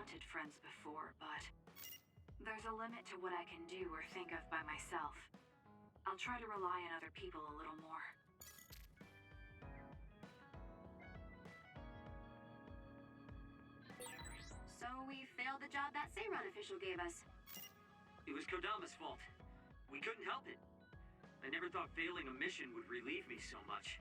wanted friends before, but there's a limit to what I can do or think of by myself. I'll try to rely on other people a little more. So we failed the job that Seirun official gave us. It was Kodama's fault. We couldn't help it. I never thought failing a mission would relieve me so much.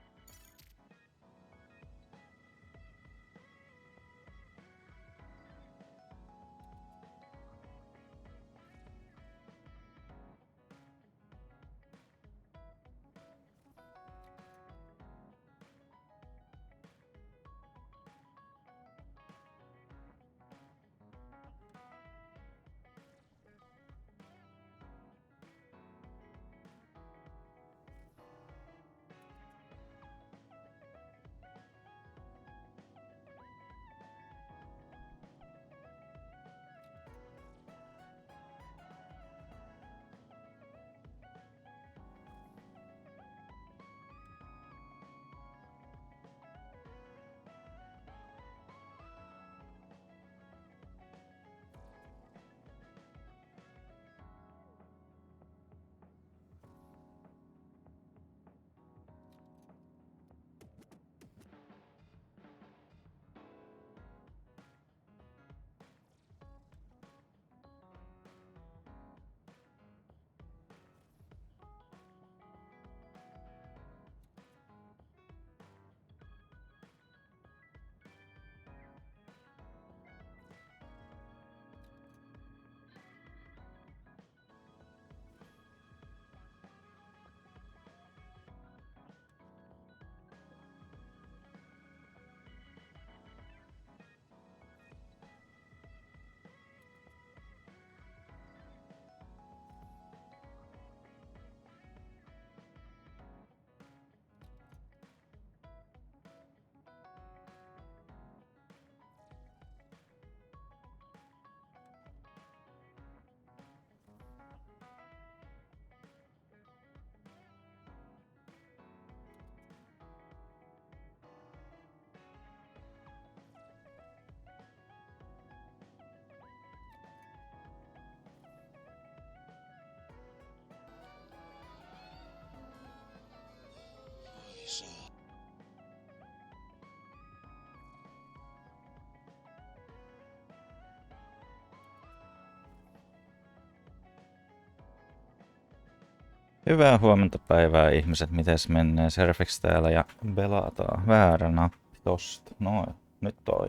Hyvää huomenta päivää ihmiset, mites menee? Serfix täällä ja pelataan. Väärä nappi tosta. Noin, nyt toi.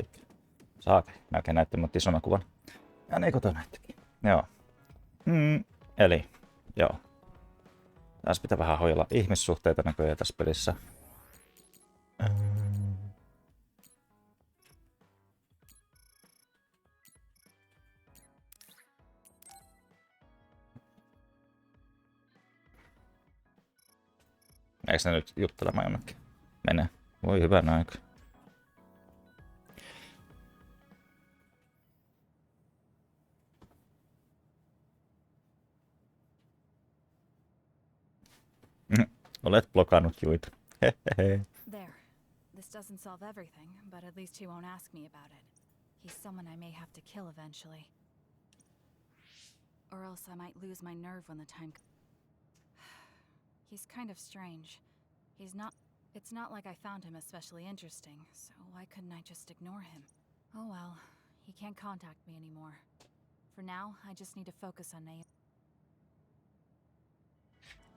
Saake, melkein näette mut isona kuvan. Ja niin koto näyttekin. Joo. Eli, joo. Tässä pitää vähän hoilla ihmissuhteita näköjään tässä pelissä. Eikö ne nyt juttelemaan jonnekin? Mene. Voi hyvän aika. Olet blokannut juita. Hehehe. There. This doesn't solve everything, but at least he won't ask me about it. He's someone I may have to kill eventually. Or else I might lose my nerve when the time comes. He's kind of strange. It's not like I found him especially interesting, so why couldn't I just ignore him? Oh well, he can't contact me anymore. For now, I just need to focus on Naomi.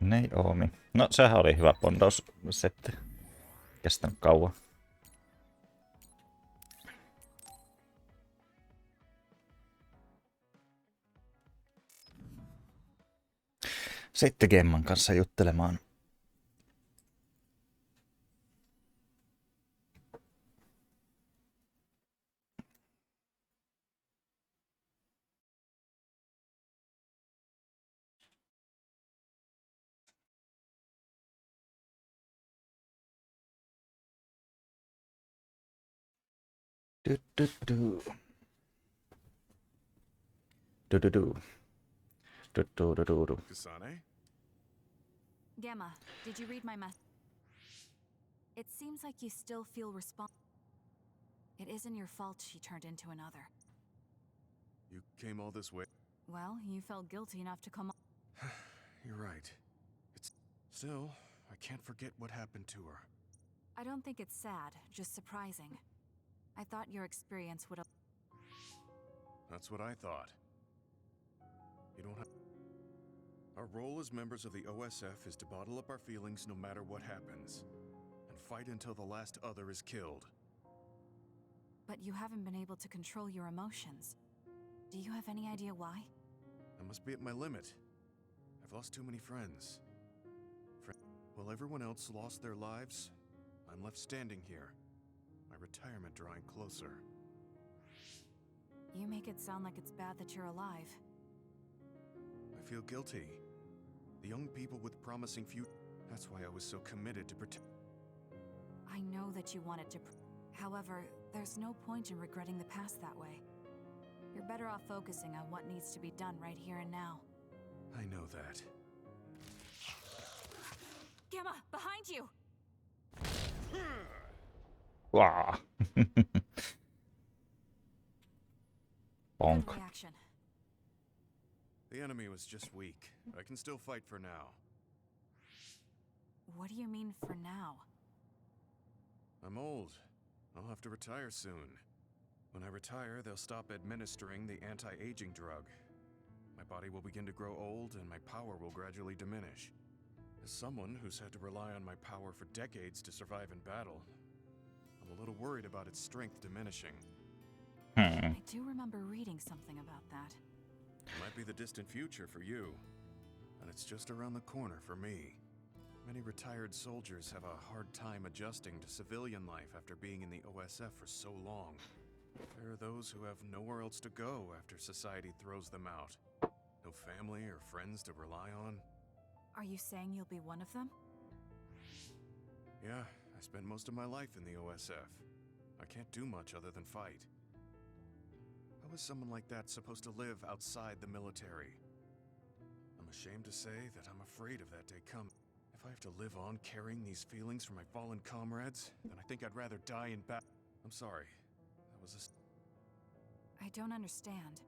Naomi. No sehän oli hyvä bondaussetti. Kestänyt kauan. Sitten Gemman kanssa juttelemaan. Kasane? Gamma, did you read my message? It seems like you still feel It isn't your fault she turned into another. You came all this way? Well, you felt guilty enough to come. You're right. It's... Still, I can't forget what happened to her. I don't think it's sad, just surprising. I thought your experience would. That's what I thought. You don't have... Our role as members of the OSF is to bottle up our feelings no matter what happens. And fight until the last other is killed. But you haven't been able to control your emotions. Do you have any idea why? I must be at my limit. I've lost too many friends. While everyone else lost their lives, I'm left standing here. My retirement drawing closer. You make it sound like it's bad that you're alive. I feel guilty. The young people with promising future. That's why I was so committed to protect. I know that you wanted to. However, there's no point in regretting the past that way. You're better off focusing on what needs to be done right here and now. I know that. Gamma, behind you! Wow. Good Bonk. reaction. The enemy was just weak. I can still fight for now. What do you mean for now? I'm old. I'll have to retire soon. When I retire, they'll stop administering the anti-aging drug. My body will begin to grow old and my power will gradually diminish. As someone who's had to rely on my power for decades to survive in battle, I'm a little worried about its strength diminishing. I do remember reading something about that. It might be the distant future for you, and it's just around the corner for me. Many retired soldiers have a hard time adjusting to civilian life after being in the OSF for so long. There are those who have nowhere else to go after society throws them out. No family or friends to rely on. Are you saying you'll be one of them? Yeah, I spent most of my life in the OSF. I can't do much other than fight. How is someone like that supposed to live outside the military? I'm ashamed to say that I'm afraid of that day coming. If I have to live on carrying these feelings for my fallen comrades, then I think I'd rather die in battle. I'm sorry. That was I don't understand.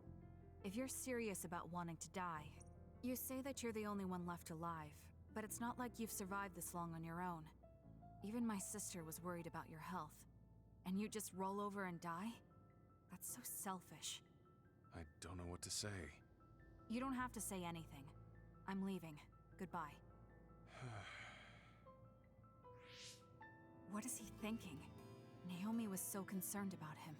If you're serious about wanting to die, you say that you're the only one left alive, but it's not like you've survived this long on your own. Even my sister was worried about your health. And you just roll over and die? That's so selfish. I don't know what to say. You don't have to say anything. I'm leaving. Goodbye. What is he thinking? Naomi was so concerned about him.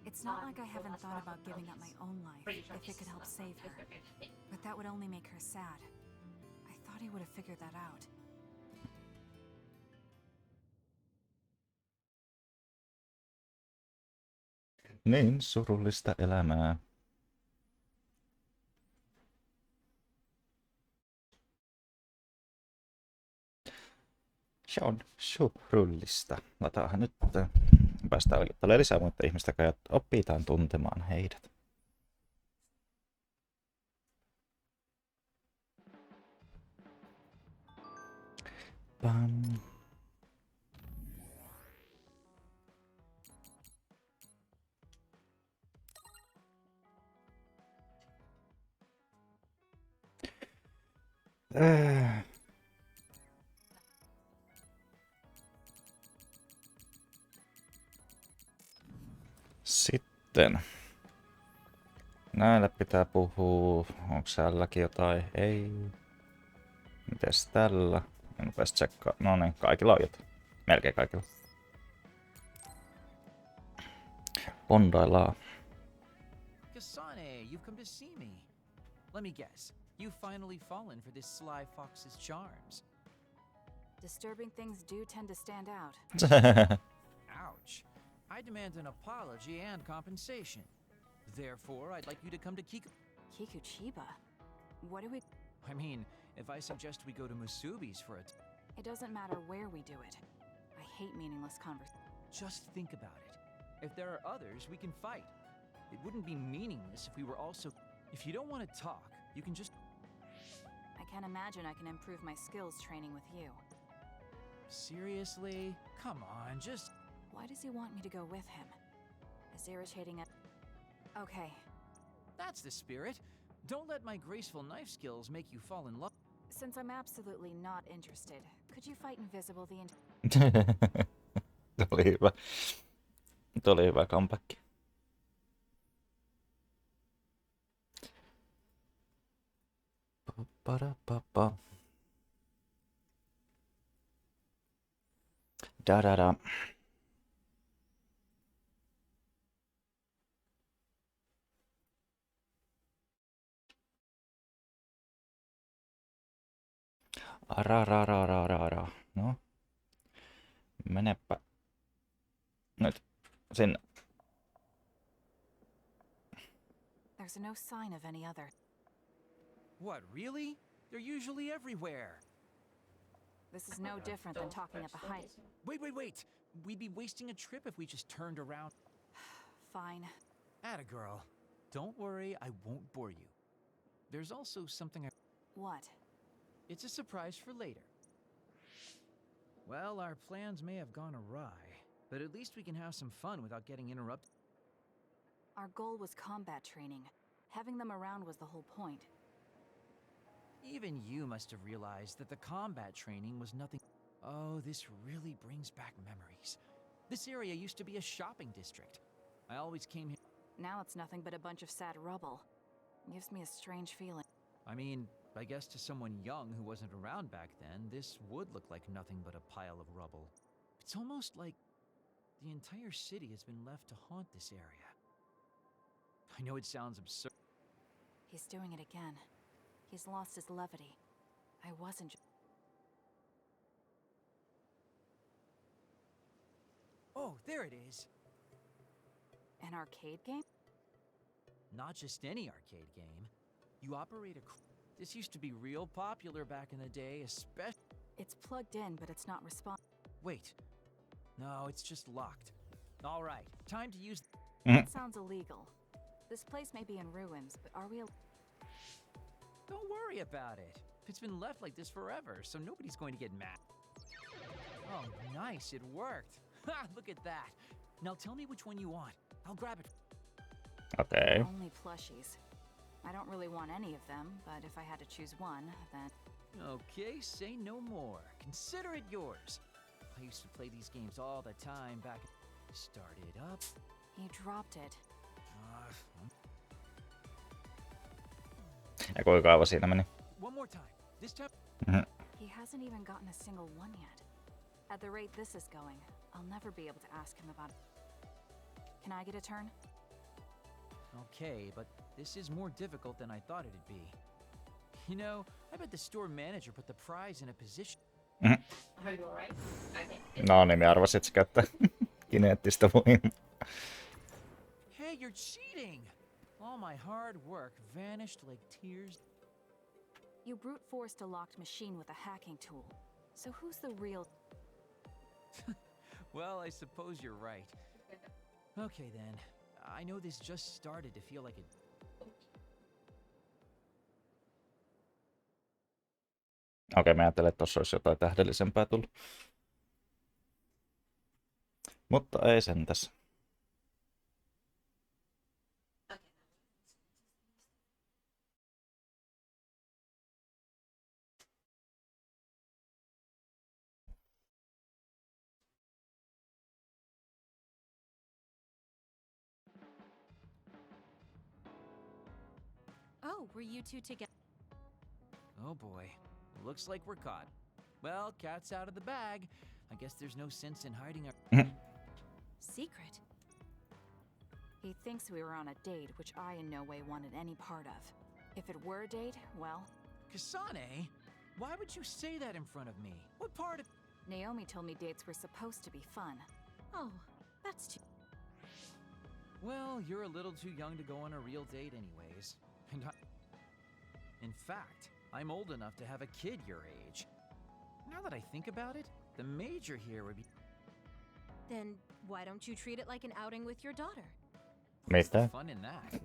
It's not like I haven't thought about giving up my own life if it could help save her. But that would only make her sad. I thought he would have figured that out. Niin surullista elämää. Se on surullista. Lataahan nyt. Päästään tulee lisää muita ihmistä, jotka oppitaan tuntemaan heidät. Pam. Sitten. Näillä pitää puhua. Onko tälläkin jotain? Ei. Mites tällä? En rupes tsekkaa. No niin, kaikilla on jotain. Melkein kaikilla. Bondaillaan. Kasane, you've come to see me. Let me guess. You've finally fallen for this sly fox's charms. Disturbing things do tend to stand out. Ouch. I demand an apology and compensation. Therefore, I'd like you to come to Kikuchiba? What do we... I mean, if I suggest we go to Musubi's for it, It doesn't matter where we do it. I hate meaningless conversations. just think about it. If there are others, we can fight. It wouldn't be meaningless if we were also... If you don't want to talk, you can just... I can't imagine I can improve my skills training with you. Seriously? Come on, just... Why does he want me to go with him? As irritating as... Okay. That's the spirit. Don't let my graceful knife skills make you fall in love. Since I'm absolutely not interested, could you fight invisible the entire... Tuli hyvä. Tuli hyvä comeback. Pa-pa-da-pa-pa. Da-da-da. Arararararara. No. Menepä nyt sinne. There's no sign of any other. What, really? They're usually everywhere. This is no different than talking at the height. Wait. We'd be wasting a trip if we just turned around. Fine. Atta girl. Don't worry, I won't bore you. There's also something What? It's a surprise for later. Well, our plans may have gone awry, but at least we can have some fun without getting interrupted. Our goal was combat training. Having them around was the whole point. Even you must have realized that the combat training was nothing. Oh, this really brings back memories. This area used to be a shopping district. I always came here. Now it's nothing but a bunch of sad rubble. Gives me a strange feeling. I mean, I guess to someone young who wasn't around back then, this would look like nothing but a pile of rubble. It's almost like the entire city has been left to haunt this area. I know it sounds absurd. He's doing it again. He's lost his levity. I wasn't. Oh, there it is. An arcade game? Not just any arcade game. You operate a... This used to be real popular back in the day, especially... It's plugged in, but it's not responding. Wait. No, it's just locked. All right, time to use... That sounds illegal. This place may be in ruins, but are we... Don't worry about it. It's been left like this forever, so nobody's going to get mad. Oh, nice, it worked. Ha, look at that. Now tell me which one you want. I'll grab it. Okay. Only plushies. I don't really want any of them, but if I had to choose one, then... Okay, say no more. Consider it yours. I used to play these games all the time back... Start it up. He dropped it. Ja kuinka kauan siinä meni? One more time. This time... He hasn't even gotten a single one yet. At the rate this is going, I'll never be able to ask him about it. Can I get a turn? Okay, but this is more difficult than I thought it'd be. You know, I bet the store manager put the prize in a position... Are you alright? No niin, minä arvasin, että se käyttää kineettistä voimaa. Hey, you're cheating! All my hard work vanished like tears. You brute forced a locked machine with a hacking tool. So who's the real... Well, I suppose you're right. Okay then. I know this just started to feel like it... Okei, mä ajattelen, että tossa olisi jotain tähdellisempää tullut. Mutta ei sentäs. Oh, were you two together? Oh boy. Looks like we're caught. Well, cat's out of the bag. I guess there's no sense in hiding our... Secret? He thinks we were on a date, which I in no way wanted any part of. If it were a date, well... Kasane? Why would you say that in front of me? What part of... Naomi told me dates were supposed to be fun. Oh, that's too... Well, you're a little too young to go on a real date anyways. And in fact, I'm old enough to have a kid your age. Now that I think about it, the major here would be... Then why don't you treat it like an outing with your daughter? What's the Mitä? fun in that?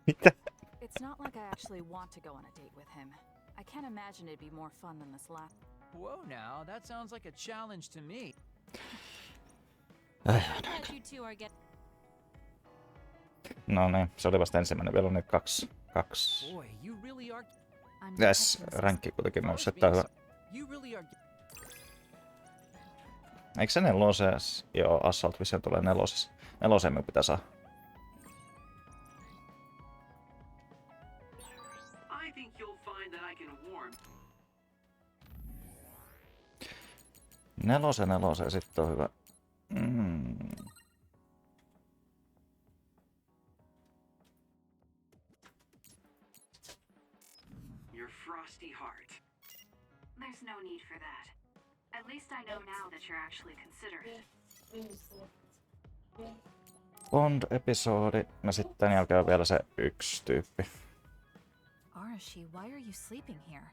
Mitä? It's not like I actually want to go on a date with him. I can't imagine it'd be more fun than this last... Whoa now, that sounds like a challenge to me. Glad you two are getting... No niin, se oli vasta ensimmäinen. Vielä on nyt kaksi. Boy, you really are. I'm Yes, detecting some ränkki kuitenkin I was nousi. Tää being on hyvä. You really are. Eikö se neloses? Joo, Assault Vision tulee nelosessa. Neloseen me pitää saada. I think you'll find that I can warm. Neloseen sitten on hyvä. Your frosty heart. There's no need for that. At least I know now that you're actually considerate. Bond-episodi. Ja sitten tän jälkeen on vielä se yksi tyyppi. Arashi, why are you sleeping here?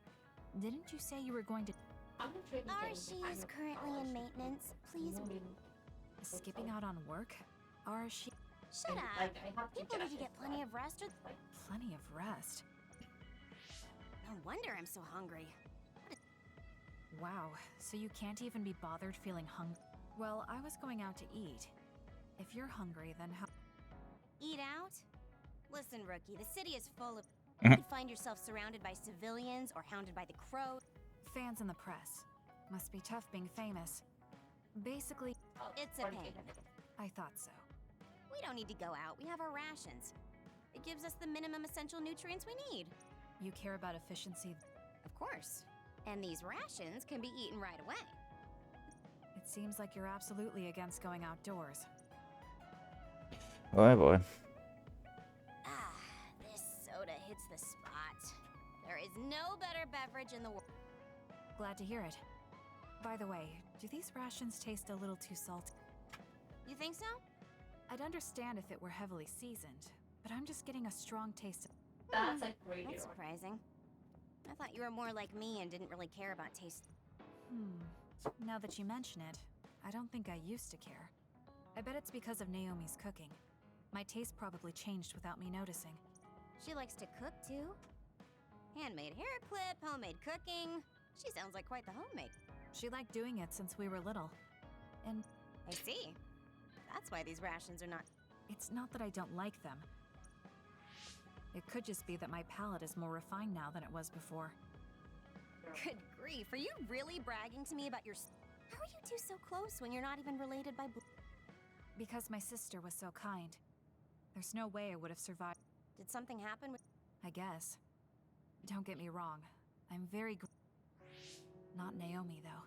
Didn't you say you were going to Arashi is currently in maintenance. Please. skipping out on work? Arashi, Shut up. People need to get plenty of rest. plenty of rest. No wonder I'm so hungry. Wow, so you can't even be bothered feeling hungry? Well, I was going out to eat. If you're hungry, then how? Eat out? Listen, rookie, the city is full of. You could find yourself surrounded by civilians or hounded by the crow. Fans in the press. Must be tough being famous. Basically, It's a pain. I thought so. We don't need to go out. We have our rations. It gives us the minimum essential nutrients we need. You care about efficiency. Of course. And these rations can be eaten right away. It seems like you're absolutely against going outdoors. Voi. Ah, this soda hits the spot. There is no better beverage in the world. Glad to hear it. By the way, do these rations taste a little too salty? You think so? I'd understand if it were heavily seasoned, but I'm just getting a strong taste. That's a great That's surprising. I thought you were more like me and didn't really care about taste. Now that you mention it, I don't think I used to care. I bet it's because of Naomi's cooking. My taste probably changed without me noticing. She likes to cook too. Handmade hair clip, homemade cooking. She sounds like quite the homemade. She liked doing it since we were little. And I see. That's why these rations are not. it's not that I don't like them. It could just be that my palate is more refined now than it was before. Good grief, are you really bragging to me about your. How are you two so close when you're not even related by blood? Because my sister was so kind. There's no way I would have survived, Did something happen with. I guess. Don't get me wrong. I'm very not Naomi, though.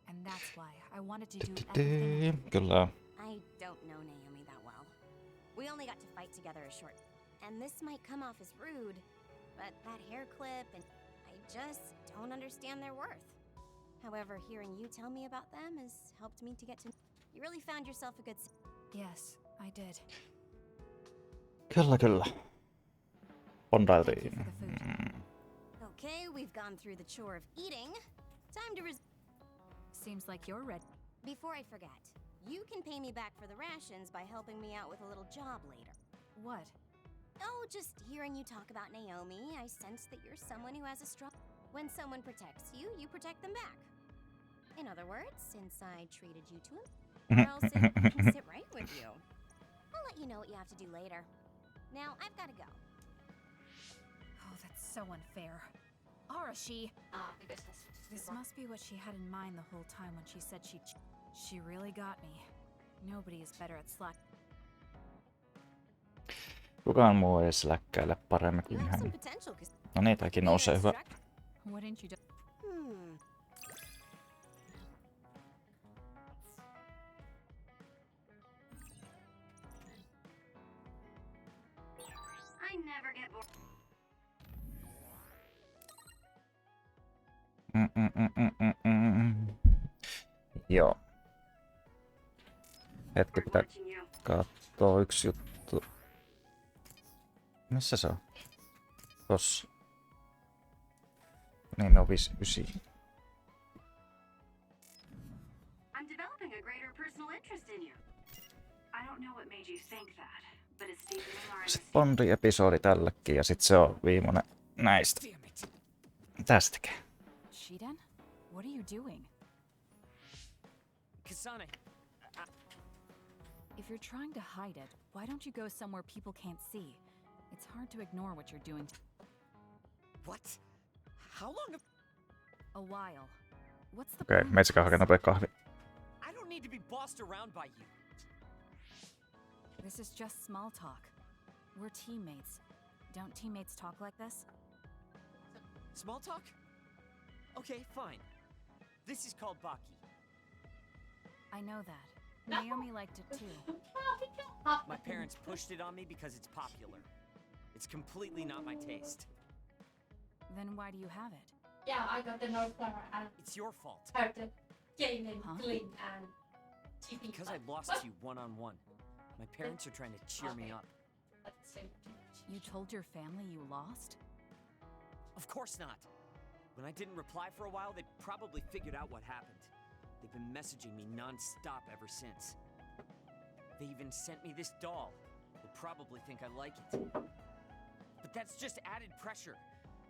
And that's why I wanted to do everything. Kyllä. I don't know Naomi that well. We only got to fight together a short. And this might come off as rude, but that hair clip and. I just don't understand their worth. However, hearing you tell me about them has helped me to get to. You really found yourself a good. Yes, I did. Kyllä. Bondailtiin. Thank you for the food. Okay, we've gone through the chore of eating. Time to Seems like you're ready. Before I forget, you can pay me back for the rations by helping me out with a little job later. What? Oh, just hearing you talk about Naomi, I sense that you're someone who has a strong. When someone protects you, you protect them back. In other words, since I treated you to him, or else it can sit right with you. I'll let you know what you have to do later. Now, I've got to go. Oh, that's so unfair. Arashi! Because This must be what she had in mind the whole time when she said she really got me. Nobody is better at slack. Kukaan muu ei släkkäile paremmin You kuin have some hän. potential, 'cause No niin, tääkin nousee hyvä. What didn't you do? I never get bored. Joo. Hetki I'm pitää watching you. katsoa yksi juttu. Missä se on? Tossa. Niin, ne on 59. I'm developing a greater personal interest in you. I don't know what made you think that, but it's deepening our Sitten Bondi-episodi tällekin ja sitten se on viimeinen näistä. Mitä se tekee? Shiden? What are you doing? Kasane. If you're trying to hide it, why don't you go somewhere people can't see? It's hard to ignore what you're doing. What? How long have... A while. What's the Okei, point meitsi of hakee this? nopea kahvi. I don't need to be bossed around by you. This is just small talk. We're teammates. Don't teammates talk like this? Small talk? Okay, fine. This is called Baki. I know that. Naomi liked it too. My parents pushed it on me because it's popular. It's completely not my taste. Then why do you have it? Yeah, I got the North Flower and It's your fault. heard the gaming, Huh? Gling, and TV. Because I lost to you one-on-one. My parents are trying to cheer me Okay. up. At the same time. You told your family you lost? Of course not. When I didn't reply for a while, they probably figured out what happened. They've been messaging me non-stop ever since. They even sent me this doll. They probably think I like it. But that's just added pressure.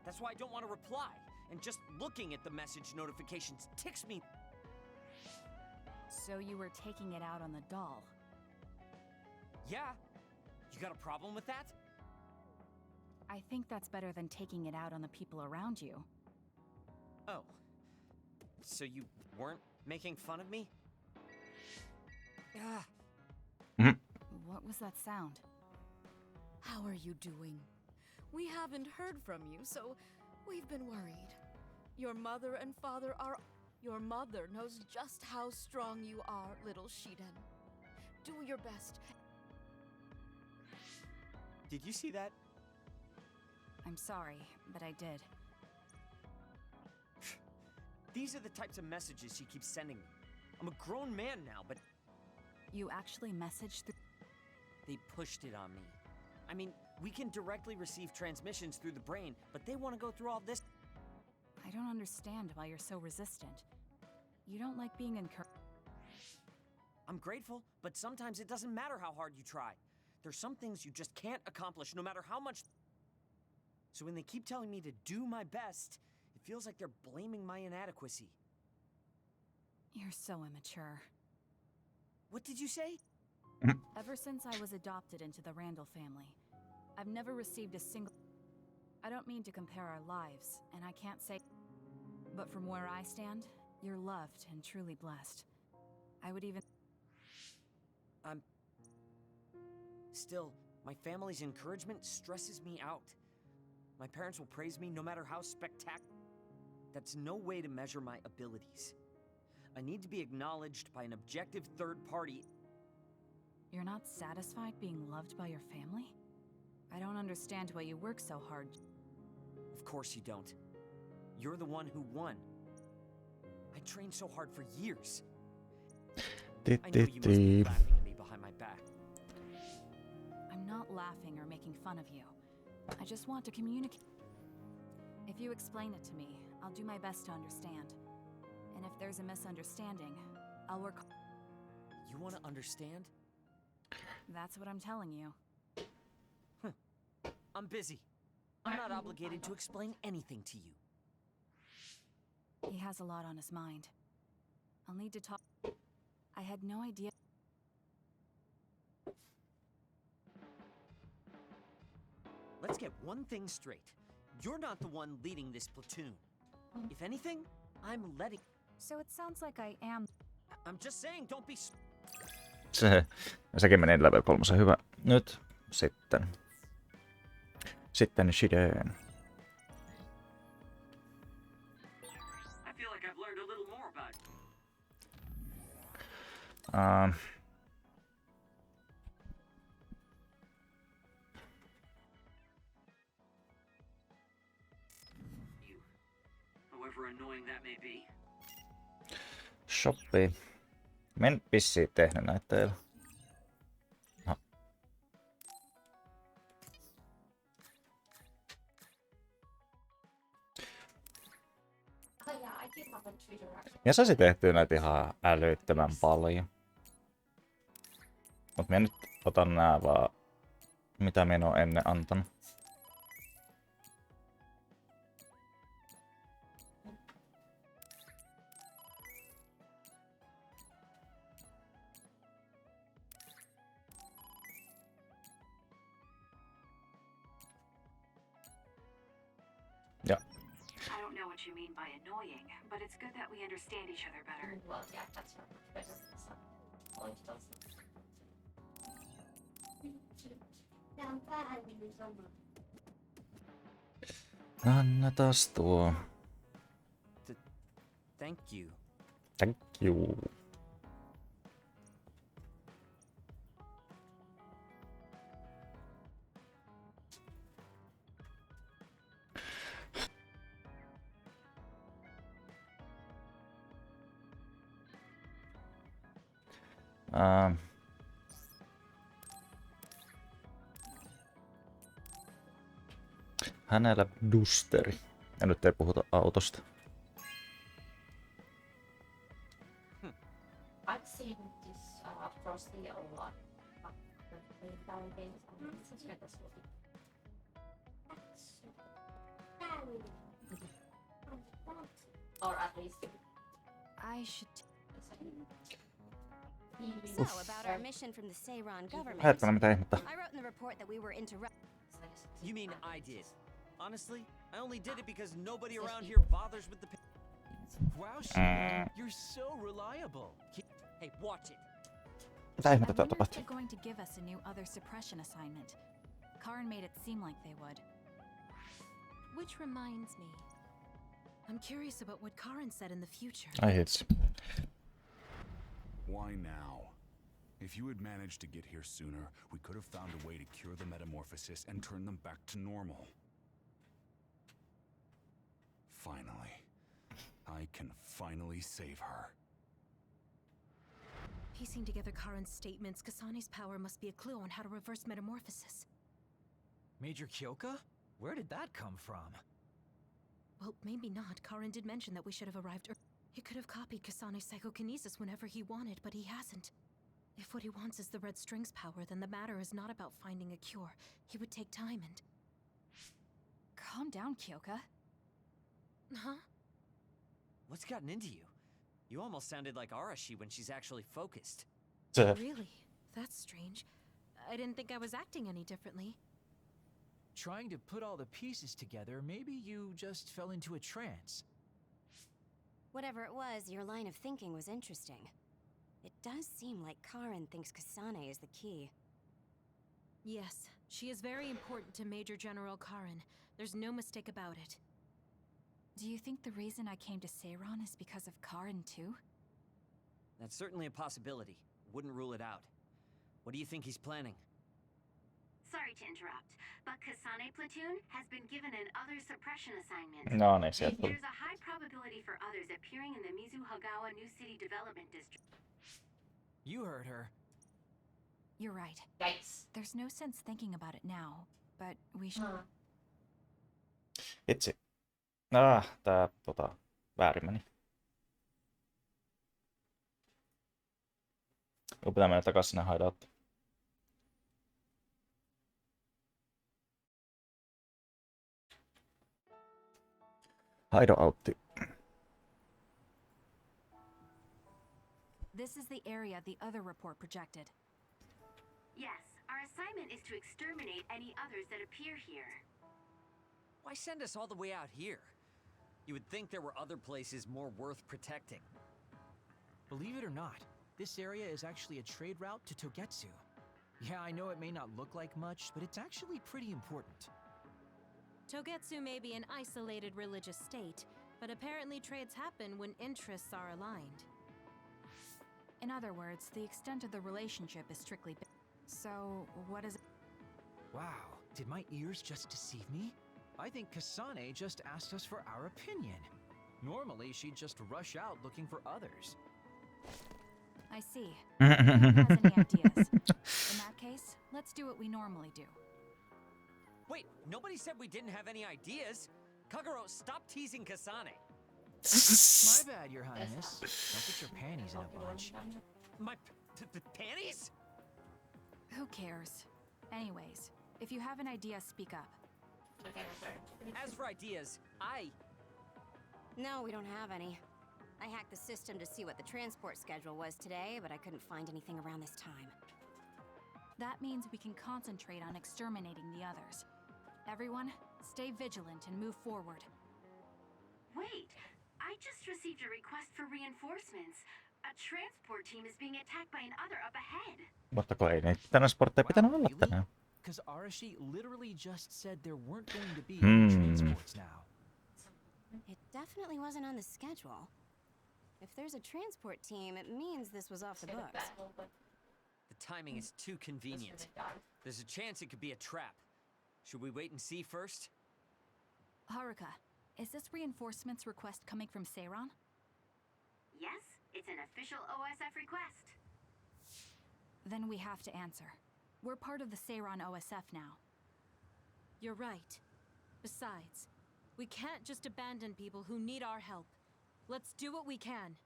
That's why I don't want to reply. And just looking at the message notifications ticks me. So you were taking it out on the doll. Yeah. You got a problem with that? I think that's better than taking it out on the people around you. Oh. So you weren't making fun of me? Ah. What was that sound? How are you doing? We haven't heard from you, so we've been worried. Your mother and father are... Your mother knows just how strong you are, little Shiden. Do your best. Did you see that? I'm sorry, but I did. These are the types of messages she keeps sending me. I'm a grown man now, but You actually messaged through... they pushed it on me. I mean, we can directly receive transmissions through the brain, but they want to go through all this. I don't understand why you're so resistant. You don't like being encouraged. I'm grateful, but sometimes it doesn't matter how hard you try. There's some things you just can't accomplish no matter how much... So when they keep telling me to do my best, it feels like they're blaming my inadequacy. You're so immature. What did you say? Ever since I was adopted into the Randall family, I've never received a single... I don't mean to compare our lives, and I can't say... But from where I stand, you're loved and truly blessed. I would even... Still, my family's encouragement stresses me out. My parents will praise me no matter how spectacular. That's no way to measure my abilities. I need to be acknowledged by an objective third party. You're not satisfied being loved by your family? I don't understand why you work so hard. Of course you don't. You're the one who won. I trained so hard for years. I know you must be laughing at me behind my back. I'm not laughing or making fun of you. I just want to communicate. If you explain it to me, I'll do my best to understand. And if there's a misunderstanding, I'll work... You want to understand? That's what I'm telling you. I'm busy. I'm not obligated to explain anything to you. He has a lot on his mind. I'll need to talk... I had no idea... Let's get one thing straight. You're not the one leading this platoon. If anything, I'm letting... So it sounds like I am... I'm just saying, don't be... Sekin meni level 3. Hyvä. Nyt sitten. Sitten Shiden. I feel like I've learned a little more about it. You, however annoying that may be. Sopii. Mä en vissiin tehnyt näitä teillä. Oh yeah, I did have a Twitter actually. Ja saisi tehtyä näitä ihan älyttömän paljon. Mut mä nyt otan nää vaan, mitä mä en oo ennen antanut. annoying, but it's good that we understand each other better. Well, yeah, that's not much better than some political stuff. Annetas tuo. Thank you. Thank you. Hänellä dusteri. Ja nyt ei puhuta autosta. I've seen this Frosty a lot. Or at least I should. So, about our mission from the Seiran government. Hetkinen, mitä ihmettä? I wrote in the report that we were interrupted. You mean I did? Honestly, I only did it because nobody around here bothers with the. Wow, Sheila, you're so reliable. Hey, watch it. Mitä ihmettä I täällä wonder if tapahtuu? they're going to give us a new other suppression assignment. Karin made it seem like they would. Which reminds me, I'm curious about what Karin said in the future. Ai hitsi. Why now? If you had managed to get here sooner, we could have found a way to cure the metamorphosis and turn them back to normal. Finally. I can finally save her. Piecing together Karin's statements, Kasane's power must be a clue on how to reverse metamorphosis. Major Kyoka? Where did that come from? Well, maybe not. Karin did mention that we should have arrived early. He could have copied Kasane's psychokinesis whenever he wanted, but he hasn't. If what he wants is the Red String's power, then the matter is not about finding a cure. He would take time and... Calm down, Kyoka. Huh? What's gotten into you? You almost sounded like Arashi when she's actually focused. Really? That's strange. I didn't think I was acting any differently. Trying to put all the pieces together, maybe you just fell into a trance. Whatever it was, your line of thinking was interesting. It does seem like Karin thinks Kasane is the key. Yes, she is very important to Major General Karin. There's no mistake about it. Do you think the reason I came to Seiran is because of Karin too? That's certainly a possibility. Wouldn't rule it out. What do you think he's planning? Sorry to interrupt, but Kasane Platoon has been given an other suppression assignment. No niin, sieltä tuli. There's a high probability for others appearing in the Mizuhagawa New City Development District. You heard her. You're right. Yikes. There's no sense thinking about it now, but we should. Itse. Tää väärin meni. Joo, pitää mennä takas sinne hideouttiin. Hideoutti. This is the area the other report projected. Yes, our assignment is to exterminate any others that appear here. Why send us all the way out here? You would think there were other places more worth protecting. Believe it or not, this area is actually a trade route to Togetsu. Yeah, I know it may not look like much, but it's actually pretty important. Togetsu may be an isolated religious state, but apparently trades happen when interests are aligned. In other words, the extent of the relationship is strictly. So, what is it? Wow, did my ears just deceive me? I think Kasane just asked us for our opinion. Normally, she'd just rush out looking for others. I see. No one has any ideas. In that case, let's do what we normally do. Wait, nobody said we didn't have any ideas. Kagero, stop teasing Kasane. My bad, Your Highness. Don't get your panties in a bunch. My panties? Who cares? Anyways, if you have an idea, speak up. As for ideas, No, we don't have any. I hacked the system to see what the transport schedule was today, but I couldn't find anything around this time. That means we can concentrate on exterminating the others. Everyone, stay vigilant and move forward. Wait, I just received a request for reinforcements. A transport team is being attacked by another up ahead. Mutta kun ei niitä transportteja pitänyt olla really? tänään. Because Arashi literally just said there weren't going to be any Hmm. transports now. It definitely wasn't on the schedule. If there's a transport team, it means this was off the books. The timing is too convenient. There's a chance it could be a trap. Should we wait and see first? Haruka, is this reinforcements request coming from Seiran? Yes, it's an official OSF request. Then we have to answer. We're part of the Seiran OSF now. You're right. Besides, we can't just abandon people who need our help. Let's do what we can.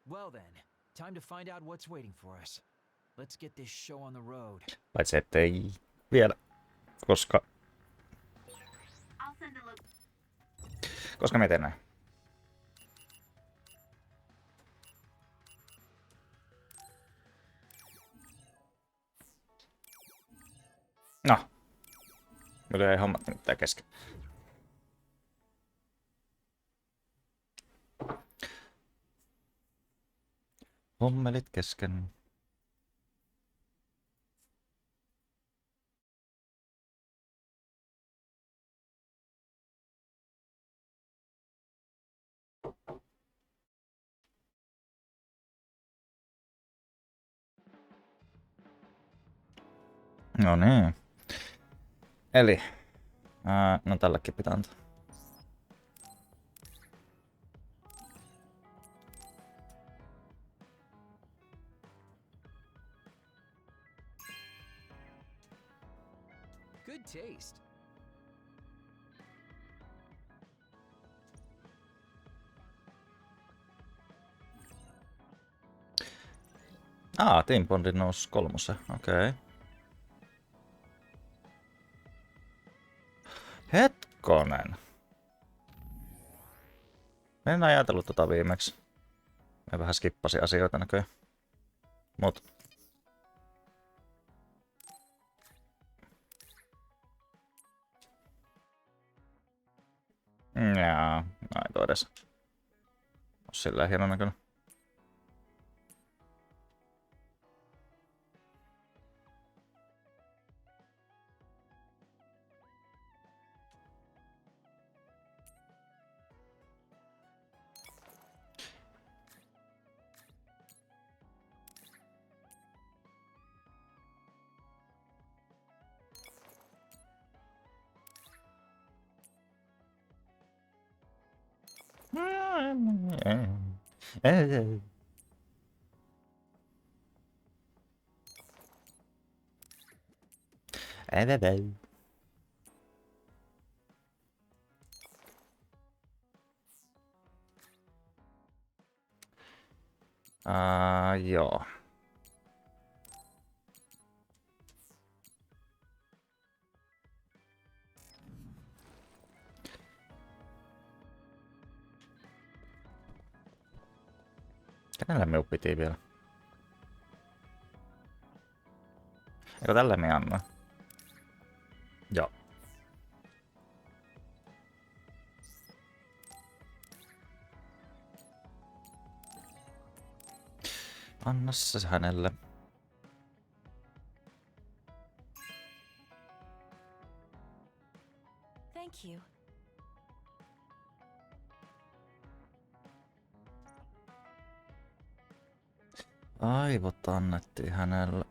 Well then, time to find out what's waiting for us. Let's get this show on the road. Paitsi ettei vielä. Koska I'll send a look. Koska me teen näin. No. Kyllä ei hommat nyt tää kesken. Hommelit kesken. No niin. Eli, no tällekin pitää antaa. Good taste. Team Bondi nousi 3. Okei. Hetkonen. En ajatellut tota viimeksi. Mä vähän skippasin asioita näköjään. Mut. Jaa, näin toi edes. On silleen hieno näköinen. Joo. Kenellä minun piti vielä? Eikö tällä me anna? Joo. Anna se hänelle. Thank you. Aivot annettiin hänelle.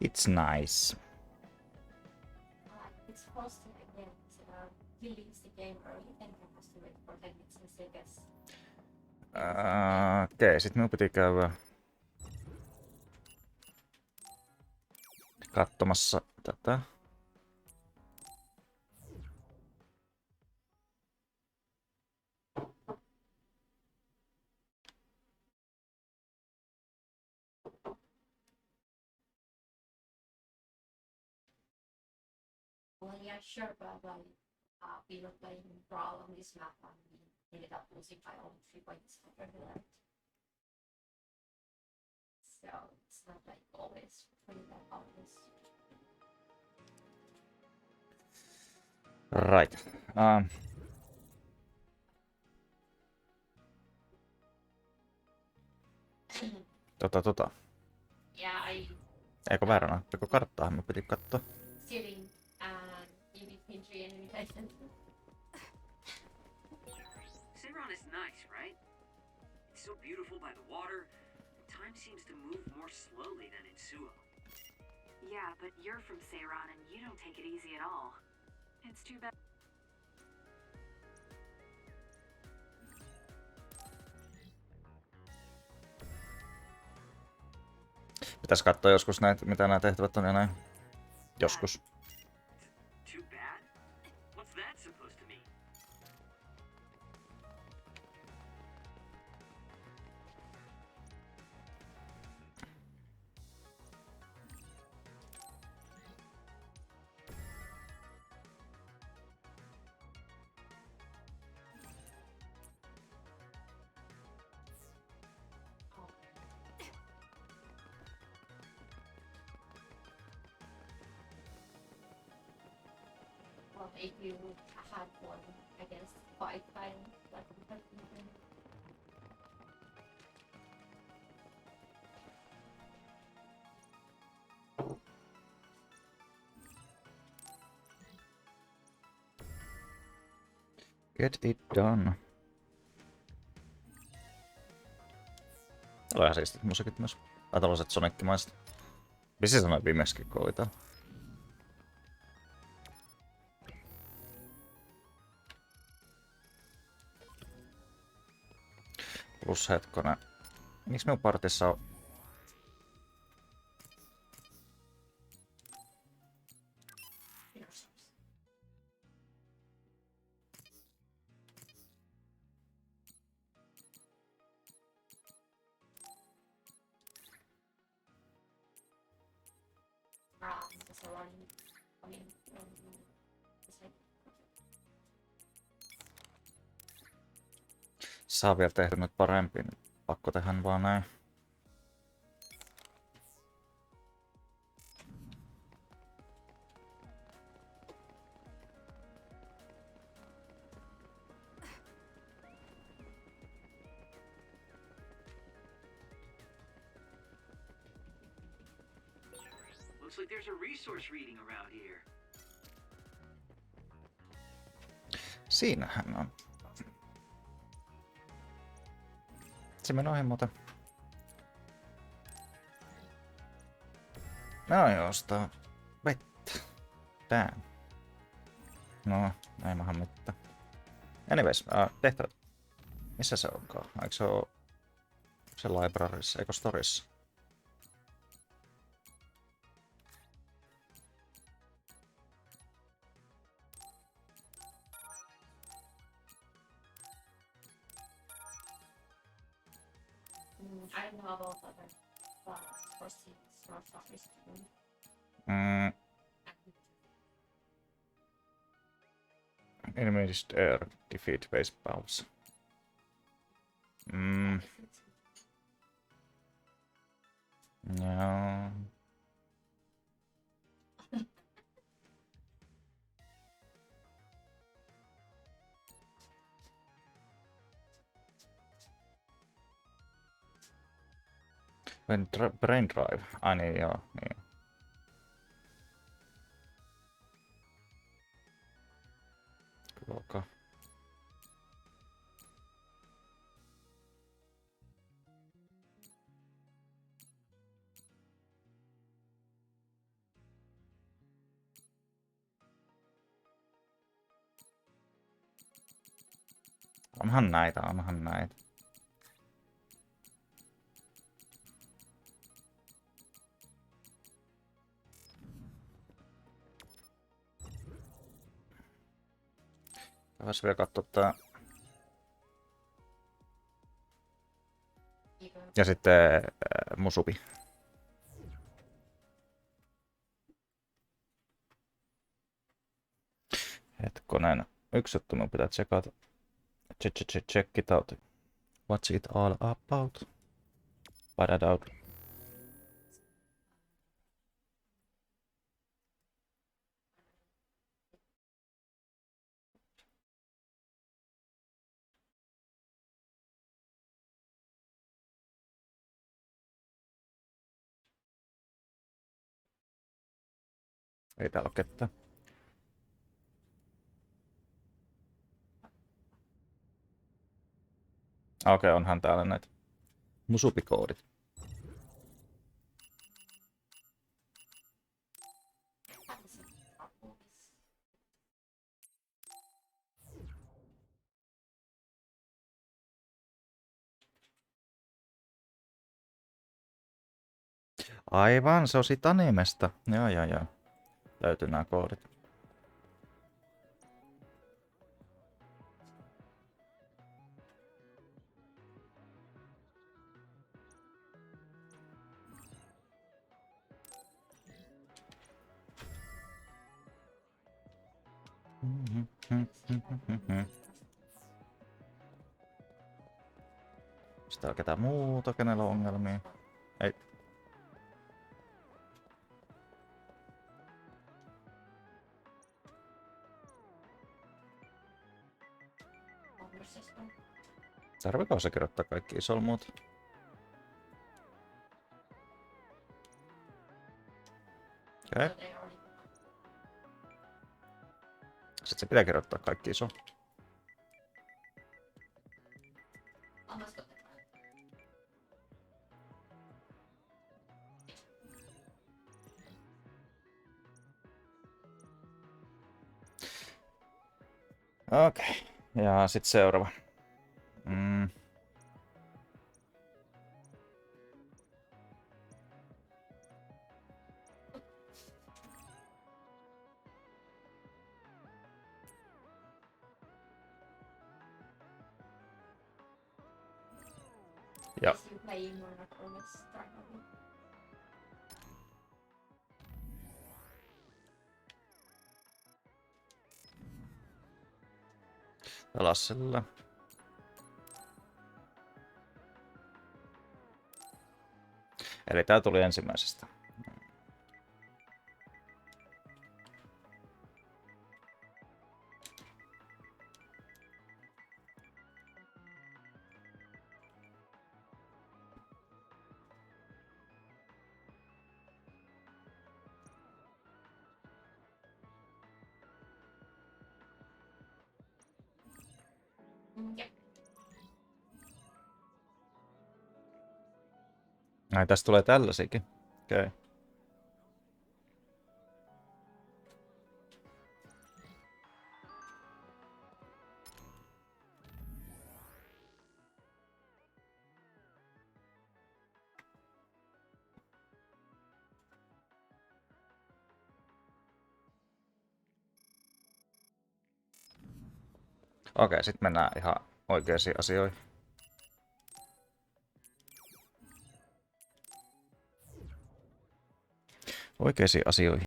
It's nice. It's frosting again. Release the game early and you have to wait for 10 minutes instead, I guess. Okei, sit minun piti käydä katsomassa tätä. Yeah, sure, but like we were playing Brawl on this map and we ended up losing by only 3 points after the left. So it's not like always pretty that obvious. Right. Yeah, Eikö vääränä? Eikö karttaa me piti katsoa? stealing and in between 3 enemy titans. Seiron is nice, right? It's so beautiful by the water. Time seems to move more slowly than in Suo. Yeah, but you're from Seiron and you don't take it easy at all. It's too bad. Pitäis katsoa joskus näitä, mitä nämä tehtävät on ja näin. Joskus. Too bad? What's that supposed to mean? Well, if you had one, I guess, fight time, like something. Get it done. Oli ihan siistit musiikit myös. Tai tällaiset Sonic-maiset. Visi sanoi viimeksikin, kun oli täällä. Plus hetkonen. Miksi minun partissa on... Just a running. I mean, it's like Saa vielä tehdä nyt parempi, niin pakko tehdä vaan näin. Looks like there's a resource reading around here. Siinähän on. Se meni ohi muuten. No josta vettä. Damn. No, ei mahan mitään. Anyways, tehtävä. Missä se onkaan? Eikö se oo se libraryssa, eikö storissa? I don't know about other sources or softwares. Enemies air defeat base bounce. Joo. Brain drive. Ai niin joo, niin. Ruoka. Onhan näitä. Voisi vielä katsoa tää. Ja sitten Musubi. yksi juttu mun pitää tsekata. Check it out. What's it all about? Padadout. Ei täällä ole ketään. Okei, onhan täällä näitä musupikoodit. Aivan, se on siitä animesta. Joo. Löytyy nämä koodit. Sitten on ketään muuta, kenellä on ongelmia. Ei. Tarviiko se kirjoittaa kaikki solmut? Okei. Sitten se pitää kirjoittaa kaikki iso. Okei. Ja sitten seuraava. Joo. Lassella. Eli tää tuli ensimmäisestä. Ai, tästä tulee tällaisiakin. Okei. Okei, sit mennään ihan oikeisiin asioihin. Oikeisiin asioihin.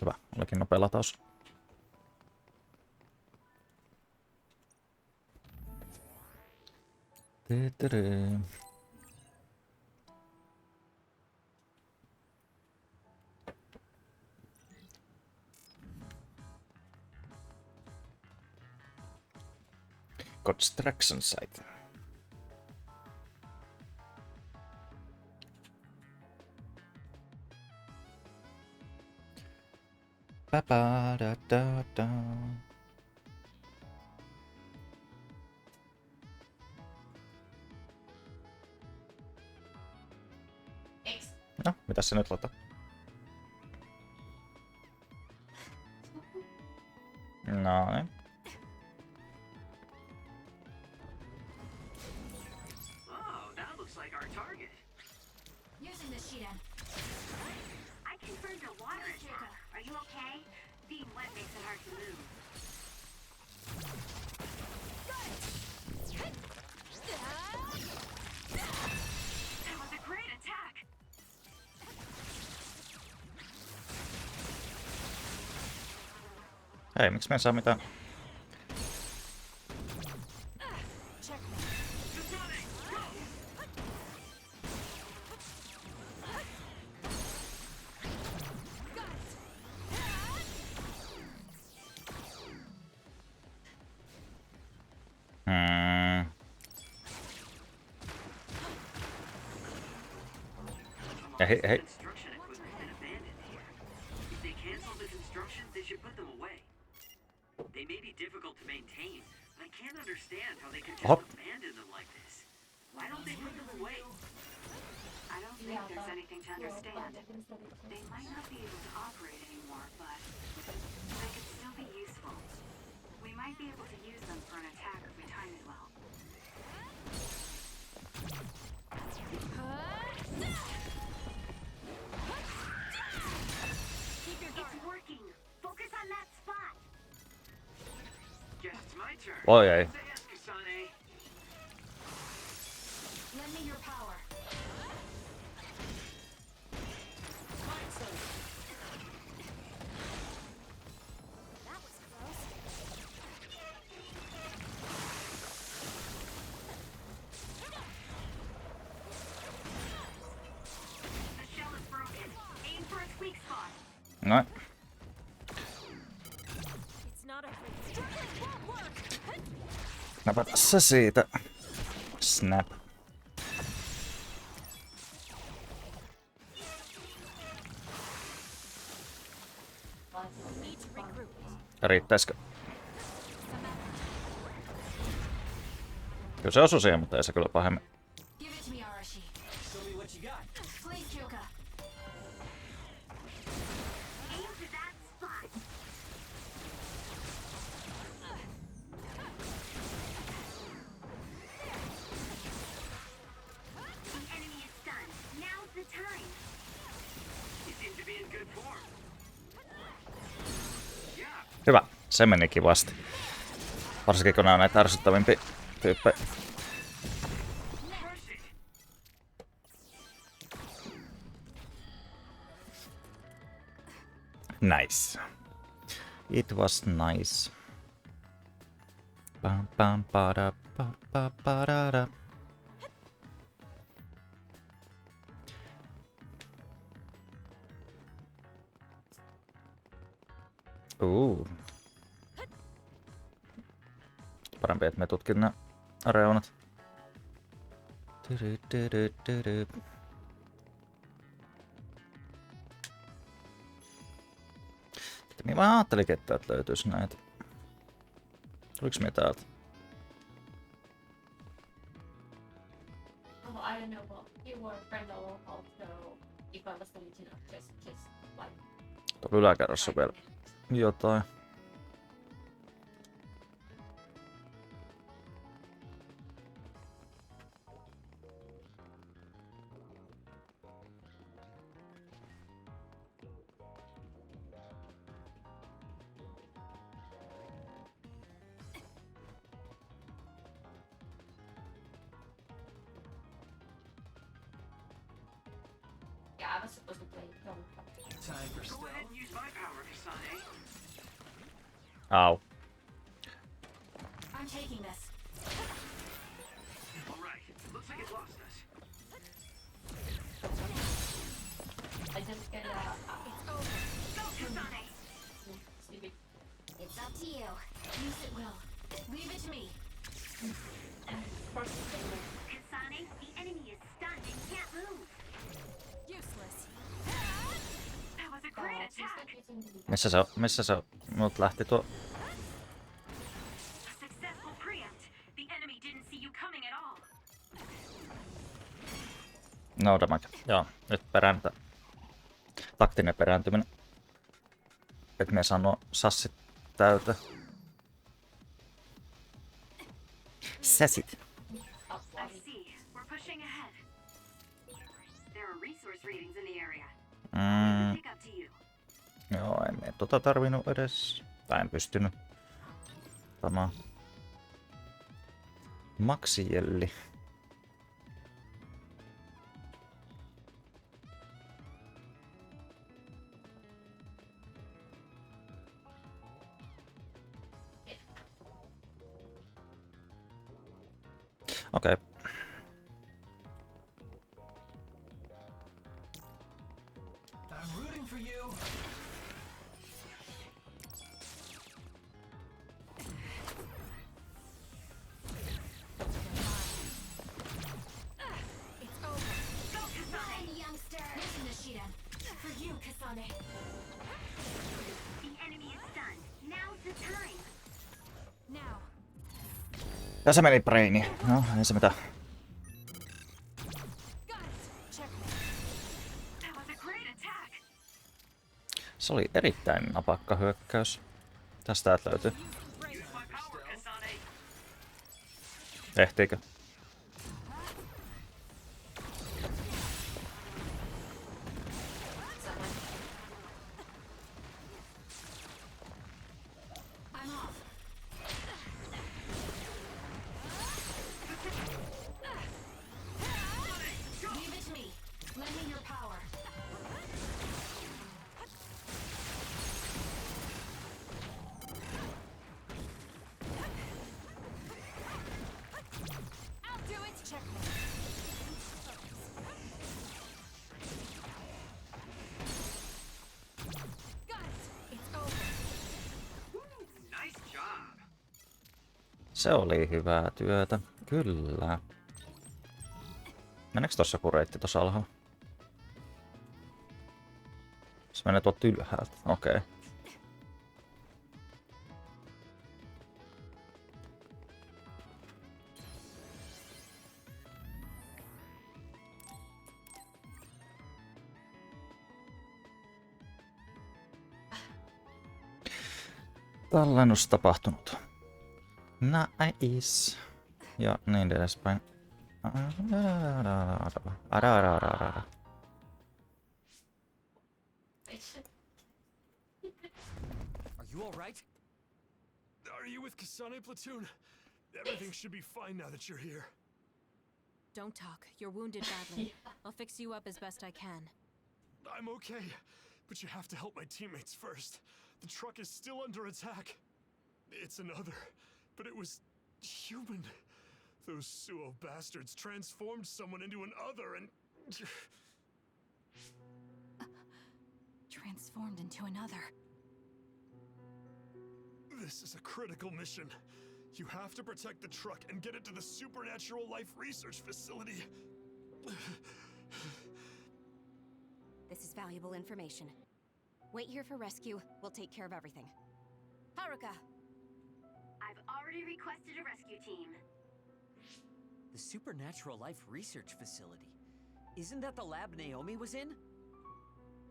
Hyvä. Olikin nopea lataus. Construction site. Ba-ba-da-da-da. No, mitäs se nyt lataa? No niin. Oh, that looks like our target. Using the Sheetan. I confirmed a water attack. Are you okay? Being wet makes it hard to move. Hei, miksi me ei saa mitään? Ja hei. Construction equipment been abandoned here. If they cancel the construction, they should put them away. They may be difficult to maintain, but I can't understand how they could just Hop. abandon them like this. Why don't they put them away? I don't think there's anything to understand. They might not be able to operate anymore, but they could still be useful. We might be able to use them for an attack if we time it well. It's working. Focus on that spot. Guess it's my turn. Oi ei. Say yes, Kasane. Lend me your power. That was close. The shell is broken. Aim for its weak spot. Noin. It's not everything. Won't work. Napata se siitä. Snap. Need to regroup. Riittäisikö? Kyllä se osui siihen, mutta ei se kyllä pahemmin. Give it to me, Arashi. Show me what you got. Please, Kyoka. Aim to that spot. The enemy is stunned. Now's the time. You seem to be in good form. Yeah, Hyvä. Se meni kivasti. Varsinkin kun nää on näitä ärsyttävimpiä tyyppejä. crush it. Nice. It was nice. Pam pam pada pa pa padada. Parempi, että me tutkin nämä reunat. Tyry. Mä ajattelinkin, että täältä löytyisi näitä. Tuliko me täältä? Oh, I don't know, well, you were a friend all along, so if I was telling you, just like... Tuolla yläkerrassa vielä jotain. Yeah, I was supposed to play Don't Time for Go stealth. ahead and use my power, Kasane. Au. I'm taking this. All right, looks like it lost us. I just get Go, Kasane. sleepy. It's up to you. Use it well. Leave it to me. First thing, Kasane, the enemy is stunned and can't move. Useless. That was a great attack. Missä se on? Missä se on? Mut lähti tuo. A successful preempt. The enemy didn't see you coming at all. No damage. Joo, nyt perääntä. Taktinen perääntyminen. Et me saa nuo sassit täytä. Säsit. I see. We're pushing ahead. There are resource readings in the area. Pick up to you. Joo, en me tota tarvinnut edes. Tai en pystynyt. Tämä maksijelli. Okei. I'm rooting for you. It's over. Go, Kasane! Run, youngster! Listen to Shiren. For you, Kasane. The enemy is stunned. Now's the time. Now. Tässä meni braini. No, ei se mitään. Got it. Checkmate. That was a great attack. Se oli erittäin napakka hyökkäys. Tästä löytyy. Use my power, Kasane. Ehtiikö? I'm off. Leave it to me. Lend me your power. I'll do it. Checkmate. Got it. It's over. Nice job. Se oli hyvää työtä. Kyllä. Meneekö tossa joku reitti tossa alhaalla? Se menee tuolta ylhäältä. Okei. Okay. Tallennus tapahtunut. Nice. Ja niin edespäin. Are you alright? Are you with Kasane platoon? Everything should be fine now that you're here. Don't talk. You're wounded badly. I'll fix you up as best I can. I'm okay, but you have to help my teammates first. The truck is still under attack. It's another, but it was human. Those Suo bastards transformed someone into an other and... Transformed into another. This is a critical mission. You have to protect the truck and get it to the Supernatural Life Research Facility. This is valuable information. Wait here for rescue. We'll take care of everything. Haruka! I've already requested a rescue team. The Supernatural Life Research Facility. Isn't that the lab Naomi was in?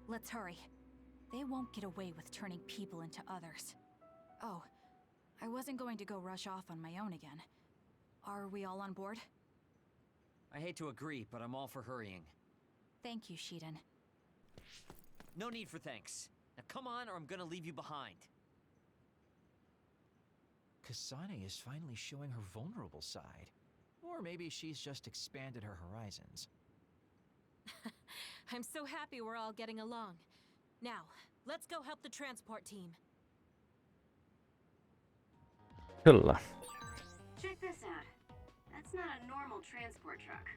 Let's hurry. They won't get away with turning people into others. Oh, I wasn't going to go rush off on my own again. Are we all on board? I hate to agree, but I'm all for hurrying. Thank you, Shiren. No need for thanks. Now come on or I'm gonna leave you behind. Kasane is finally showing her vulnerable side. Or maybe she's just expanded her horizons. I'm so happy we're all getting along. Now, let's go help the transport team. Kyllä. Check this out. That's not a normal transport truck.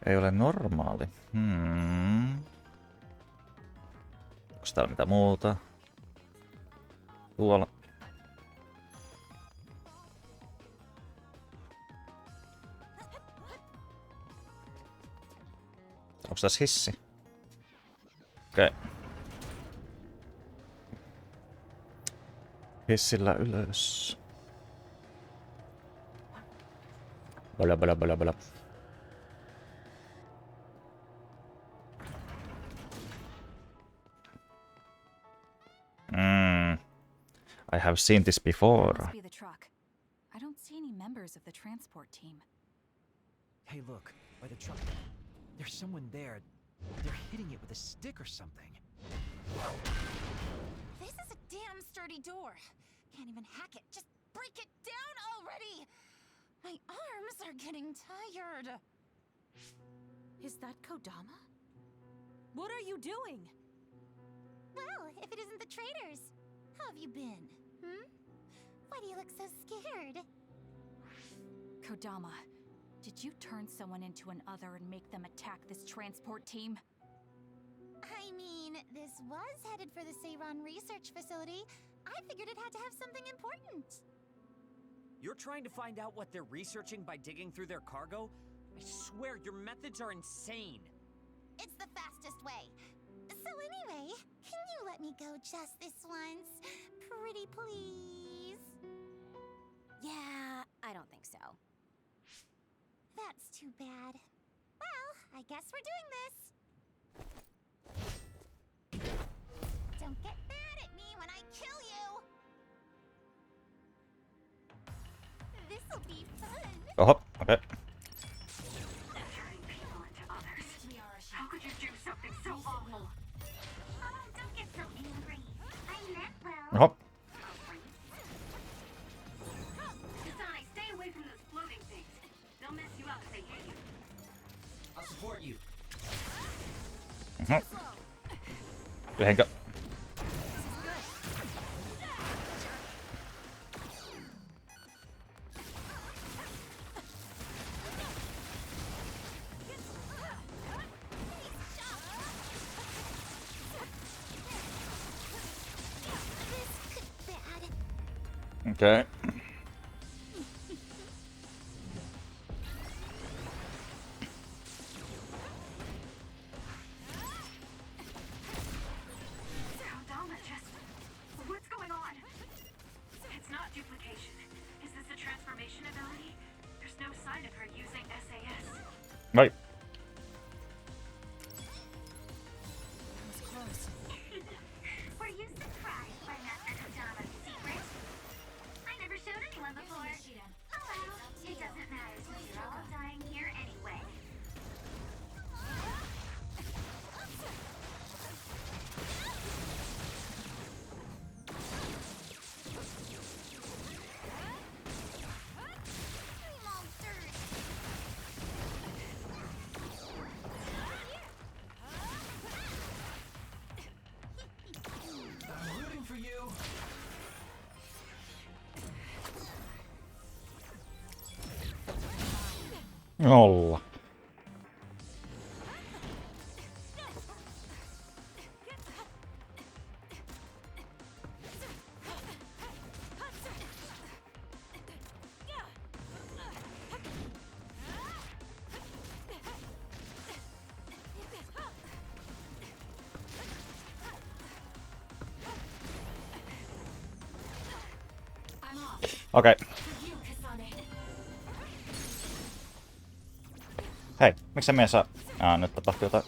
Ei ole normaali. Onko täällä mitä muuta? Tuolla. Onko tässä hissi? Okei. Okay. Hissillä ylös. Bala bala bala bala. I have seen this before. Must be the truck. I don't see any members of the transport team. Hey, look, by the truck. There's someone there. They're hitting it with a stick or something. This is a damn sturdy door. Can't even hack it. Just break it down already! My arms are getting tired. Is that Kodama? What are you doing? Well, if it isn't the traitors, how have you been? Why do you look so scared? Kodama, did you turn someone into an other and make them attack this transport team? I mean, this was headed for the Seiron research facility. I figured it had to have something important. You're trying to find out what they're researching by digging through their cargo? I swear, your methods are insane. It's the fastest way. So anyway, can you let me go just this once? Pretty please? Yeah, I don't think so. That's too bad. Well, I guess we're doing this. Don't get mad at me when I kill you! This'll be fun. Oho, okei. Turning people into others. How could you do something so awful? Oh, don't get so angry. I meant well. Oho. Kasane, stay away from those floating things. They'll mess you up if they hit you. I'll support you. Yhdenkö? Okei. Kodama just... What's going on? It's not duplication. Is this a transformation ability? There's no sign of her using SAS. Right. That was close. Were you surprised by Master Kodama's secret? I never showed anyone before. Oh well, it doesn't matter since you're all dying here anyway. I'm all dirt. I'm rooting for you. Olla. Okei. Hei, miksi me saa... nyt tapahtuu jotain.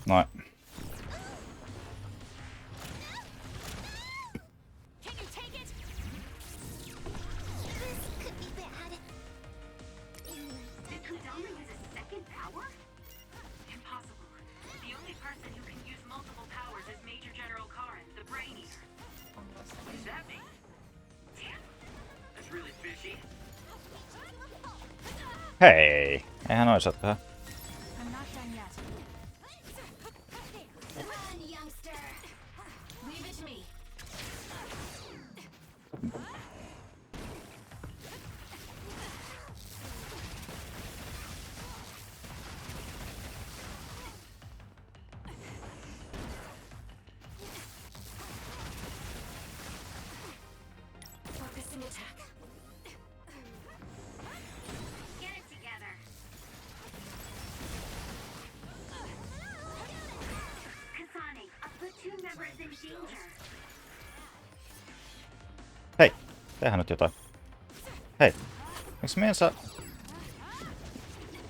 Noin. Can you take it? This could be bad. Did Kodama use a second power? Impossible. The only person who can use multiple powers is Major General Karen, the Brain Eater. What does that mean? Damn. That's really fishy. Hei! Eihän noin saa tehdä. I'm not done yet. Run, youngster. Leave it to me. Focusing attack. Get it together. Kasane, a platoon member is in danger. Hei! Tehdään nyt jotain. Hei! Miks me en saa...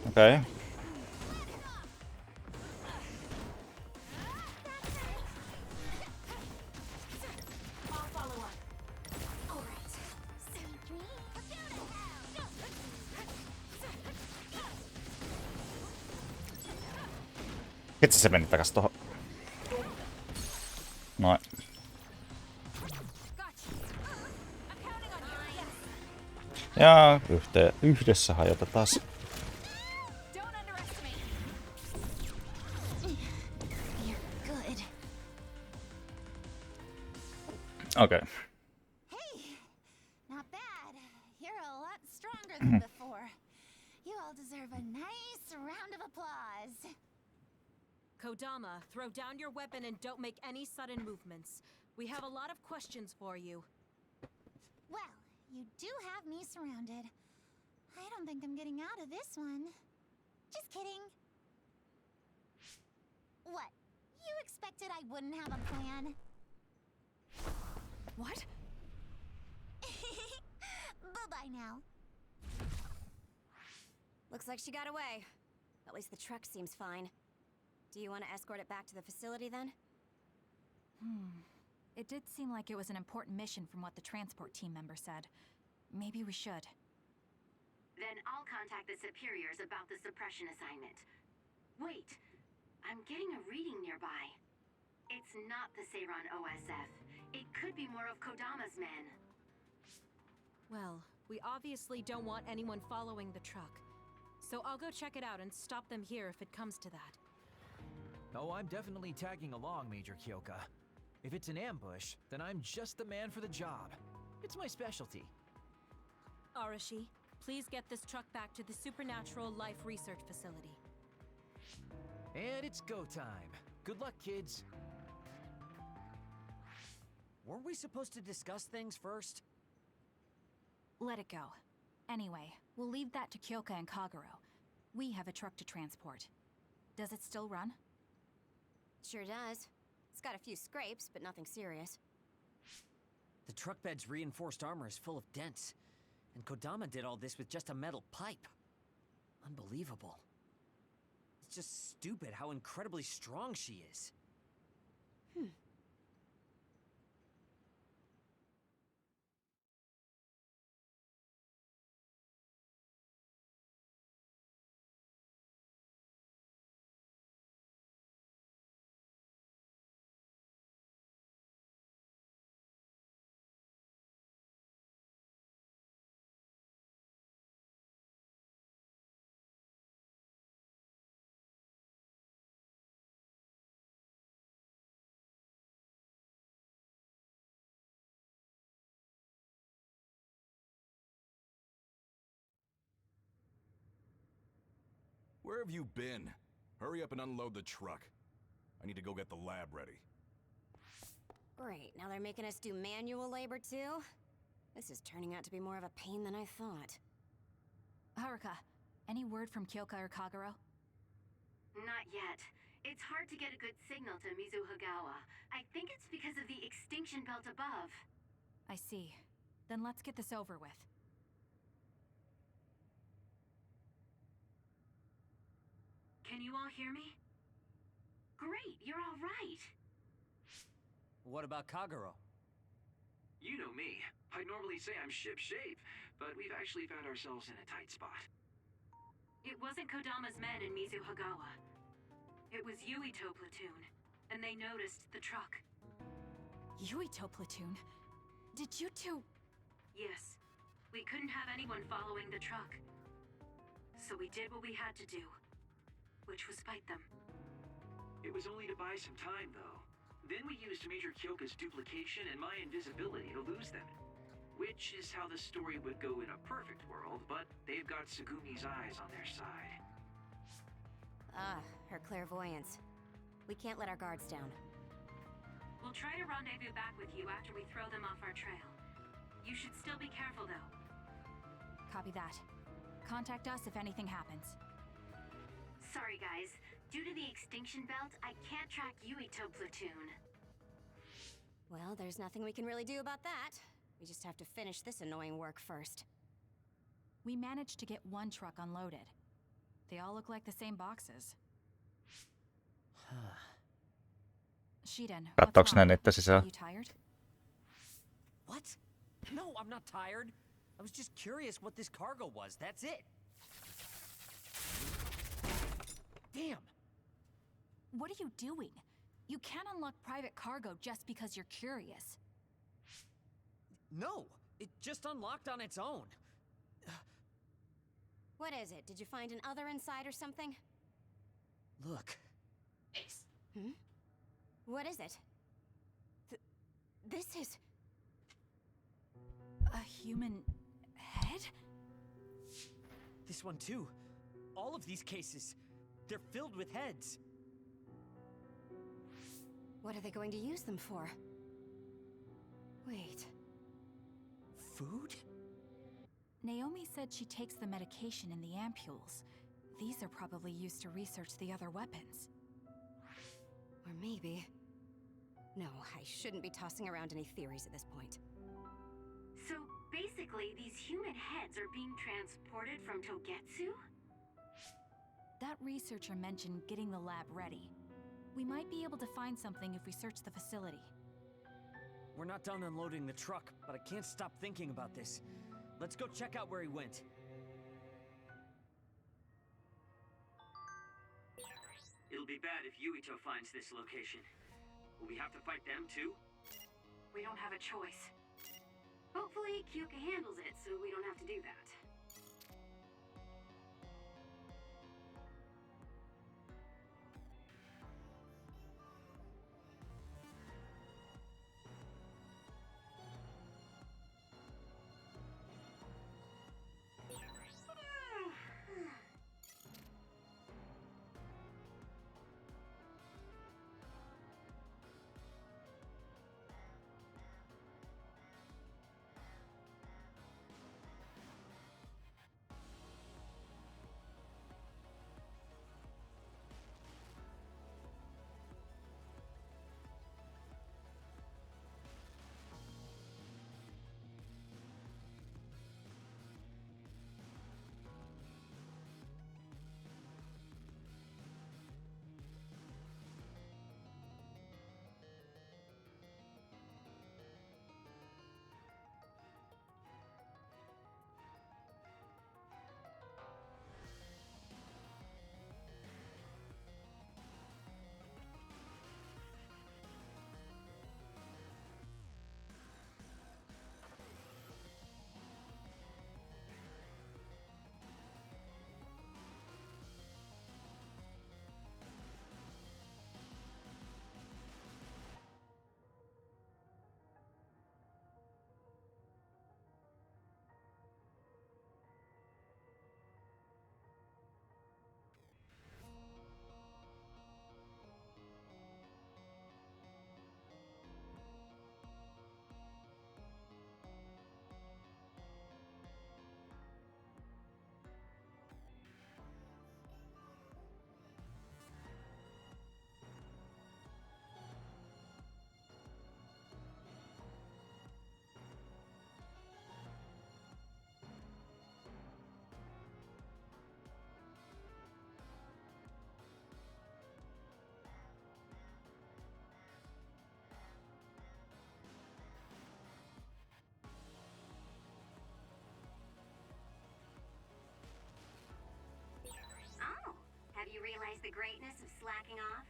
Okei. Okay. I'll follow up. All right. Sweet dreams. Itse se meni takas tohon. Noin. Ja yhdessä hajotetaan. Don't underestimate. You're good. Okei. Okay. Hey, stronger than before. You all deserve a nice round of applause. Kodama, throw down your weapon and don't make any sudden movements. We have a lot of questions for you. Well, you do have me surrounded. I don't think I'm getting out of this one. Just kidding. What? You expected I wouldn't have a plan? What? Bye-bye now. Looks like she got away. At least the truck seems fine. Do you want to escort it back to the facility then? It did seem like it was an important mission from what the transport team member said. Maybe we should. Then I'll contact the superiors about the suppression assignment. Wait, I'm getting a reading nearby. It's not the Seiran OSF. It could be more of Kodama's men. Well, we obviously don't want anyone following the truck. So I'll go check it out and stop them here if it comes to that. Oh, I'm definitely tagging along, Major Kyoka. If it's an ambush, then I'm just the man for the job. It's my specialty. Arashi, please get this truck back to the Supernatural Life Research Facility. And it's go time. Good luck, kids. Weren't we supposed to discuss things first? Let it go. Anyway, we'll leave that to Kyoka and Kagero. We have a truck to transport. Does it still run? Sure does. It's got a few scrapes, but nothing serious. The truck bed's reinforced armor is full of dents, and Kodama did all this with just a metal pipe. Unbelievable. It's just stupid how incredibly strong she is. Where have you been? Hurry up and unload the truck. I need to go get the lab ready. Great, now they're making us do manual labor too? This is turning out to be more of a pain than I thought. Haruka, any word from Kyoka or Kagero? Not yet. It's hard to get a good signal to Mizuhagawa. I think it's because of the extinction belt above. I see. Then let's get this over with. Can you all hear me? Great, you're all right. What about Kagero? You know me. I'd normally say I'm ship-shape, but we've actually found ourselves in a tight spot. It wasn't Kodama's men in Mizuhagawa. It was Yuito platoon, and they noticed the truck. Yuito platoon? Did you two... Yes. We couldn't have anyone following the truck. So we did what we had to do, which was fight them. It was only to buy some time, though. Then we used Major Kyoka's duplication and my invisibility to lose them. Which is how the story would go in a perfect world, but they've got Tsugumi's eyes on their side. Ah, her clairvoyance. We can't let our guards down. We'll try to rendezvous back with you after we throw them off our trail. You should still be careful, though. Copy that. Contact us if anything happens. Sorry, guys. Due to the extinction belt, I can't track Yuito platoon. Well, there's nothing we can really do about that. We just have to finish this annoying work first. We managed to get one truck unloaded. They all look like the same boxes. Shiden, what's Katsoks ne wrong? niitä sisällä? Are you tired? What? No, I'm not tired. I was just curious what this cargo was, that's it. Damn! What are you doing? You can't unlock private cargo just because you're curious. No! It just unlocked on its own. What is it? Did you find an other inside or something? Look. Hmm? What is it? This is... A human head? this one too. All of these cases, they're filled with heads. What are they going to use them for? Wait. Food? Naomi said she takes the medication in the ampules. These are probably used to research the other weapons. Or maybe... No, I shouldn't be tossing around any theories at this point. So basically, these human heads are being transported from Togetsu? That researcher mentioned getting the lab ready. We might be able to find something if we search the facility. We're not done unloading the truck, but I can't stop thinking about this. Let's go check out where he went. It'll be bad if Yuito finds this location. Will we have to fight them too? We don't have a choice. Hopefully, Kyoka handles it so we don't have to do that. Oh, have you realized the greatness of slacking off?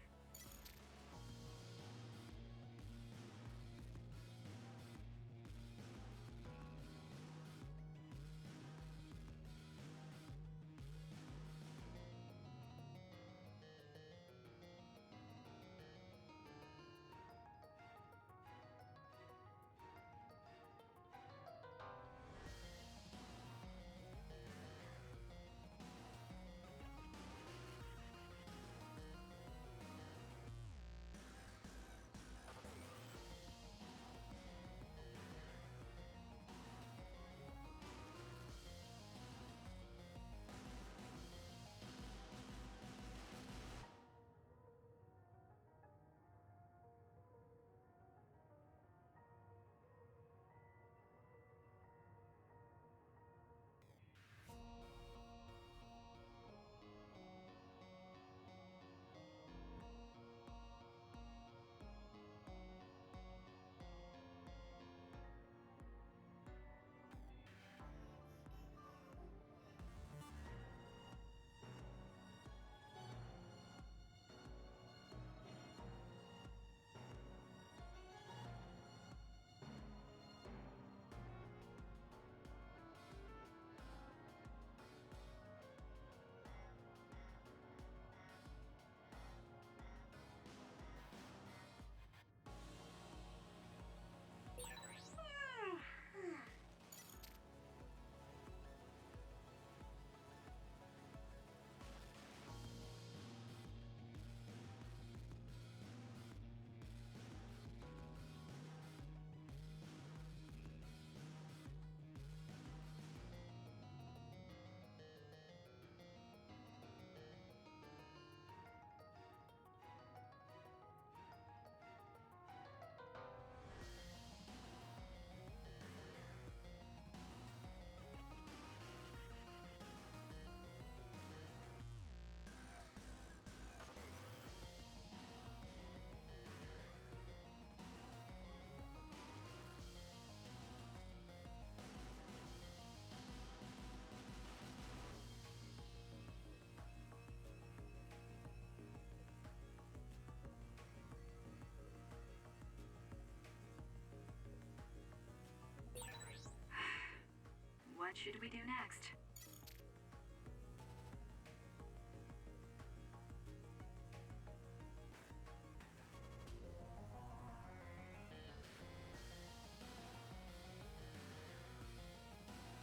What should we do next?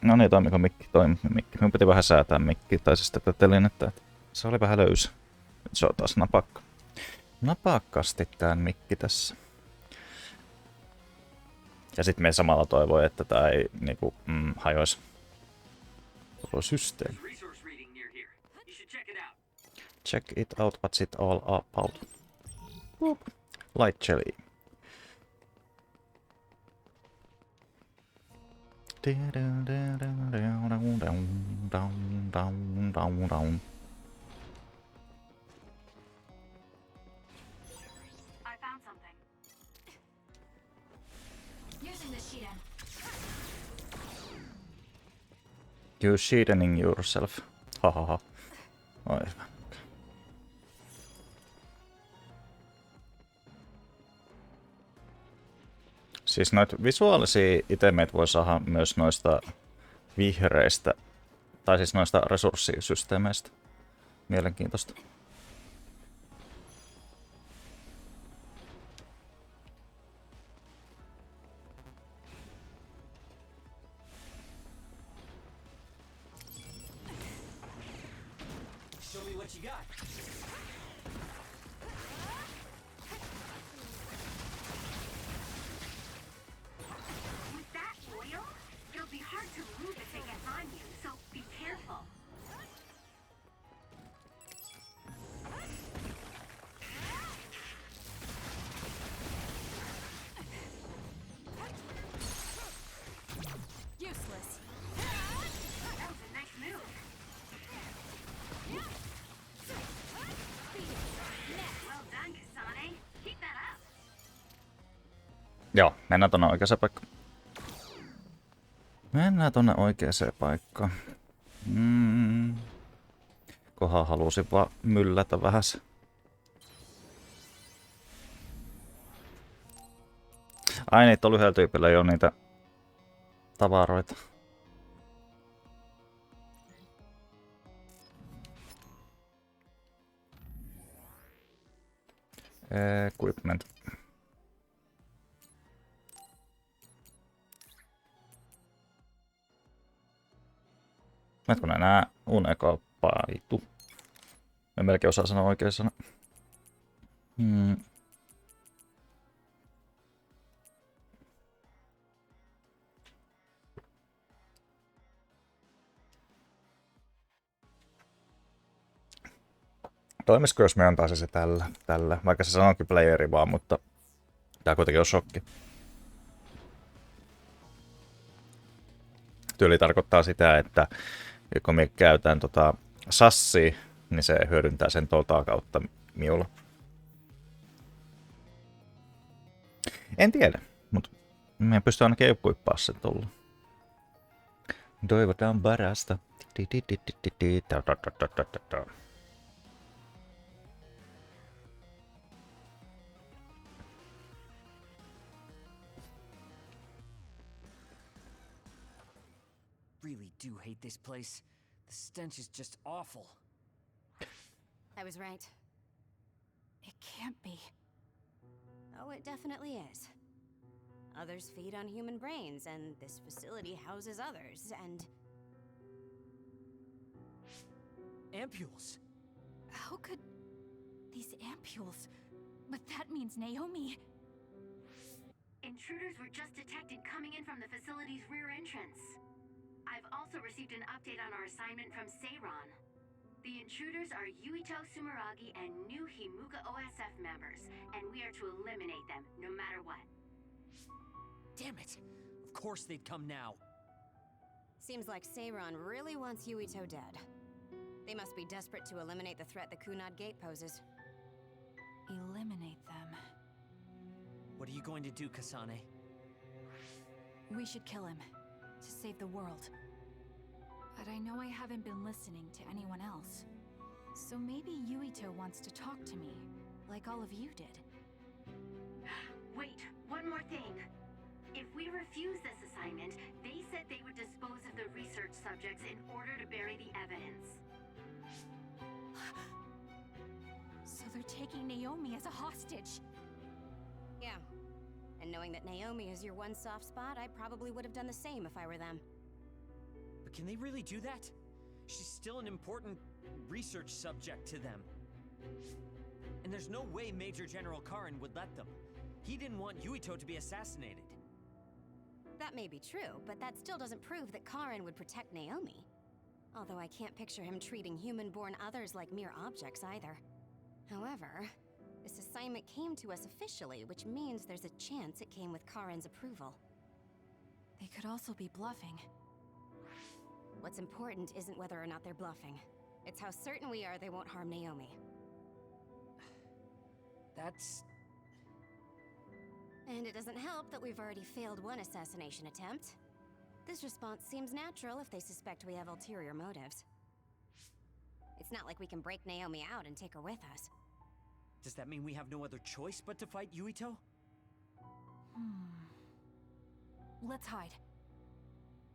No niin, toimiko mikki? Toimi mikki. Minun piti vähän säätää mikki, tai siis tätä telinettä. Se oli vähän löysä. Nyt se on taas napakka. Napakasti tää mikki tässä. Ja sit me samalla toivoi, että tää ei niinku hajoisi. Koko systeemi. Check it out, what's it all about? Whoop. Light jelly. I found something. Using the Shiden. You shitting yourself. Hahaha. Oi hyvä. Siis noita visuaalisia itemeitä voi saada myös noista vihreistä, tai siis noista resurssisysteemeistä. Mielenkiintoista. Show me what you got. With that oil, it'll be hard to move if it gets on you, so be careful. Useless. That was a nice move. Well done, Kasane. Keep that up. Joo, mennään tonne oikeaan paikkaan. Mennään tonne oikeaan paikkaan. Kohan halusin vaan myllätä vähän se. Ai niitä on yhdellä tyypillä jo niitä tavaroita. Equipment. Näetkö nää unekapaitu? Mä melkein osaa sanoa oikein sana. Toimisiko jos me antaisin se tällä? Vaikka se sanoikin playeri vaan, mutta tää kuitenkin on shokki. Tyyli tarkoittaa sitä, että kun me käytän sassia, niin se hyödyntää sen kautta miulla. En tiedä, mutta me pystyy ainakin eukkuippaa sen tuolla. Toivotaan parasta. Really do hate this place. The stench is just awful. I was right. It can't be. Oh, it definitely is. Others feed on human brains, and this facility houses others, and... Ampules. How could these ampules? But that means Naomi. Intruders were just detected coming in from the facility's rear entrance. I've also received an update on our assignment from Seiron. The intruders are Yuito Sumeragi and new Himuka OSF members, and we are to eliminate them, no matter what. Damn it! Of course they'd come now. Seems like Seiron really wants Yuito dead. They must be desperate to eliminate the threat the Kunad Gate poses. Eliminate them. What are you going to do, Kasane? We should kill him. To save the world. But I know I haven't been listening to anyone else. So maybe Yuito wants to talk to me, like all of you did. Wait, one more thing. If we refuse this assignment, they said they would dispose of the research subjects in order to bury the evidence. So they're taking Naomi as a hostage. Yeah. And knowing that Naomi is your one soft spot, I probably would have done the same if I were them. But can they really do that? She's still an important research subject to them. And there's no way Major General Karin would let them. He didn't want Yuito to be assassinated. That may be true, but that still doesn't prove that Karin would protect Naomi. Although I can't picture him treating human-born others like mere objects either. However, this assignment came to us officially, which means there's a chance it came with Karin's approval. They could also be bluffing. What's important isn't whether or not they're bluffing. It's how certain we are they won't harm Naomi. That's... And it doesn't help that we've already failed one assassination attempt. This response seems natural if they suspect we have ulterior motives. It's not like we can break Naomi out and take her with us. Does that mean we have no other choice but to fight Yuito? Let's hide.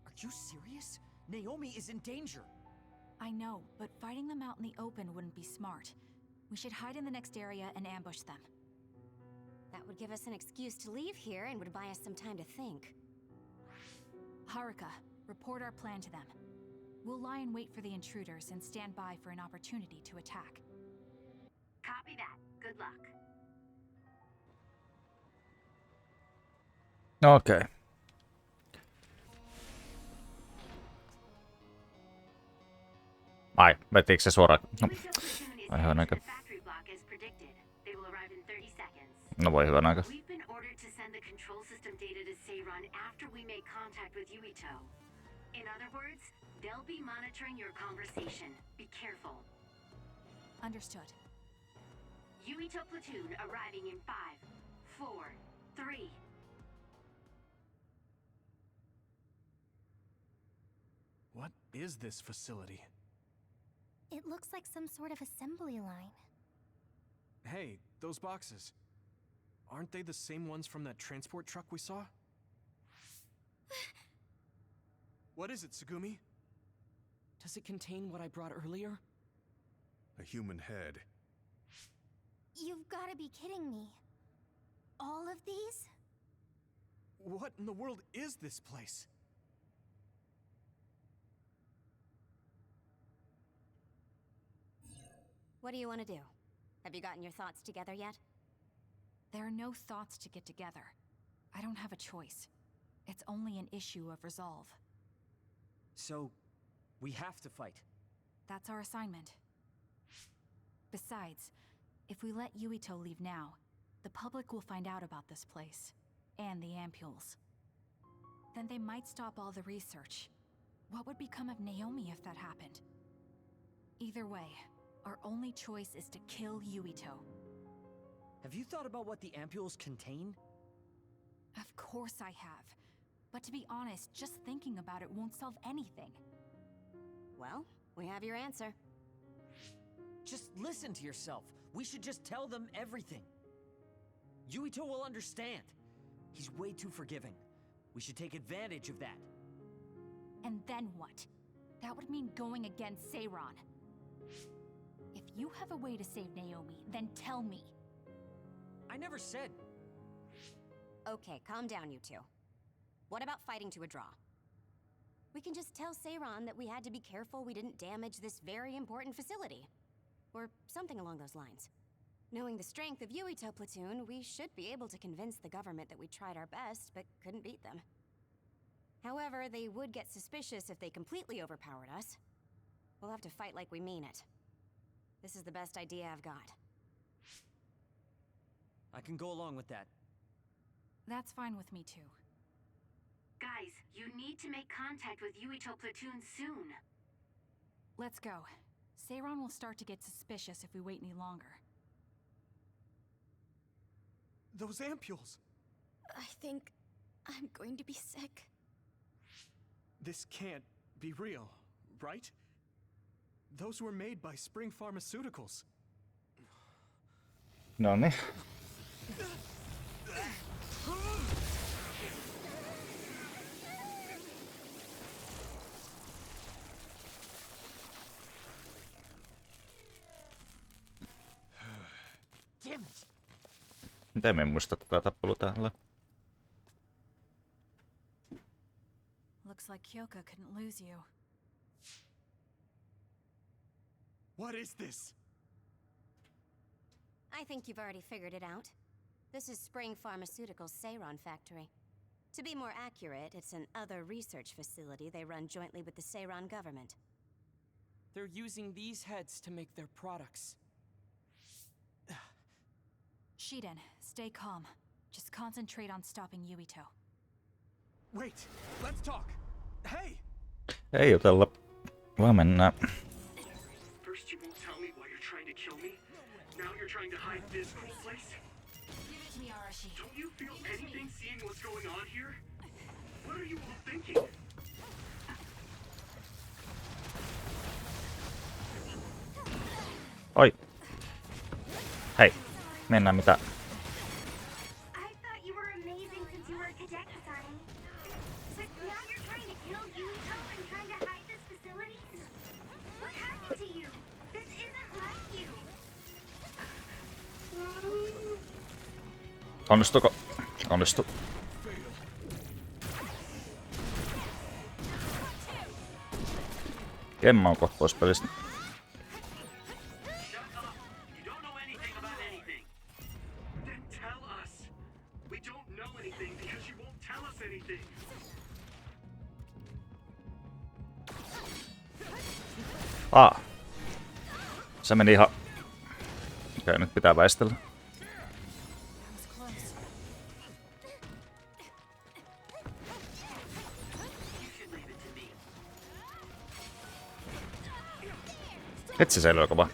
Are you serious? Naomi is in danger. I know, but fighting them out in the open wouldn't be smart. We should hide in the next area and ambush them. That would give us an excuse to leave here and would buy us some time to think. Haruka, report our plan to them. We'll lie in wait for the intruders and stand by for an opportunity to attack. Copy that. Good luck. Okei. Ai, vetikö se suoraan? No, vai hyvän aika. No voi hyvän aika. We've been ordered to send the control system data to Seiran after we make contact with Yuito. In other words, they'll be monitoring your conversation. Be careful. Understood. Yuito platoon arriving in 5, 4, 3. What is this facility? It looks like some sort of assembly line. Hey, those boxes. Aren't they the same ones from that transport truck we saw? What is it, Tsugumi? Does it contain what I brought earlier? A human head. You've got to be kidding me. All of these? What in the world is this place? What do you want to do? Have you gotten your thoughts together yet? There are no thoughts to get together. I don't have a choice. It's only an issue of resolve. So, we have to fight. That's our assignment. Besides, if we let Yuito leave now, the public will find out about this place, and the ampules. Then they might stop all the research. What would become of Naomi if that happened? Either way, our only choice is to kill Yuito. Have you thought about what the ampules contain? Of course I have. But to be honest, just thinking about it won't solve anything. Well, we have your answer. Just listen to yourself. We should just tell them everything. Yuito will understand. He's way too forgiving. We should take advantage of that. And then what? That would mean going against Seiran. If you have a way to save Naomi, then tell me. I never said... Okay, calm down, you two. What about fighting to a draw? We can just tell Seiran that we had to be careful we didn't damage this very important facility. Or something along those lines. Knowing the strength of Yuito platoon, we should be able to convince the government that we tried our best, but couldn't beat them. However, they would get suspicious if they completely overpowered us. We'll have to fight like we mean it. This is the best idea I've got. I can go along with that. That's fine with me too. Guys, you need to make contact with Yuito platoon soon. Let's go. Seiran will start to get suspicious if we wait any longer. Those ampules! I think I'm going to be sick. This can't be real, right? Those were made by Spring Pharmaceuticals. No niin. Miten me en muista tätä tappelua täällä? Looks like Kyoka couldn't lose you. What is this? I think you've already figured it out. This is Spring Pharmaceuticals' Seiron factory. To be more accurate, it's an other research facility they run jointly with the Seiron government. They're using these heads to make their products. Shiden, stay calm. Just concentrate on stopping Yuito. Wait, let's talk. Hey! Ei jutella. Vaan mennään. First you won't tell me why you're trying to kill me. Now you're trying to hide this cool place. Give it to me, Arashi. Don't you feel anything seeing what's going on here? What are you all thinking? Oi. Hei. Mennään mitä? I thought you were amazing since you were a cadet, Kasane. But now you're trying to kill Yuito and trying to hide this facility? What happened to you? This isn't like you. Onnistuko? Onnistu. Kemma on kohta pois pelistä. Se meni ihan... Okei, nyt pitää väistellä. Etsi säilyy kova.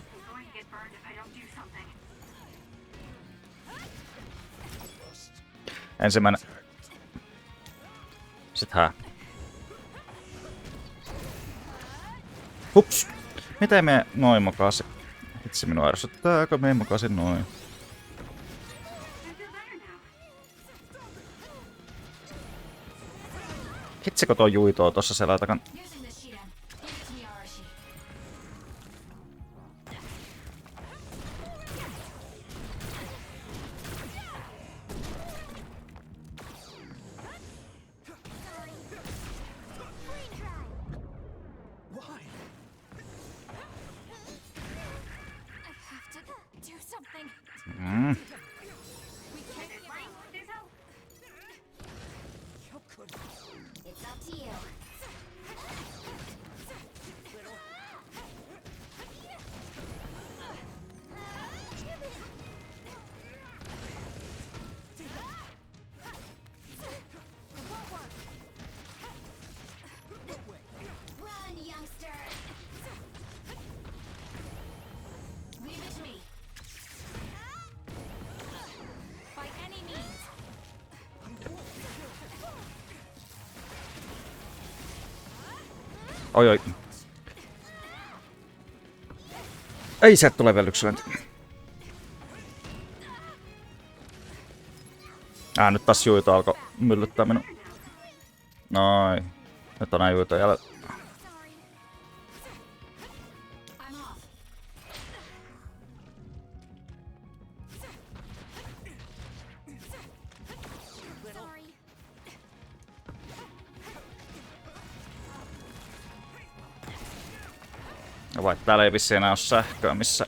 Ensimmäinen. Sit hää. Hups! Miten me noin mokasi? Itse minua ärsyttää, kun me mokasin noin. Hitsikö tuo Yuito tossa selän takan? Oi oi. Ei sieltä tule vielä yksi lyönti. Nyt taas Yuito alkoi myllyttää minun. Noi. Nyt on nää Yuito jäljellä. Vai täällä ei vissiin enää oo sähköä missä.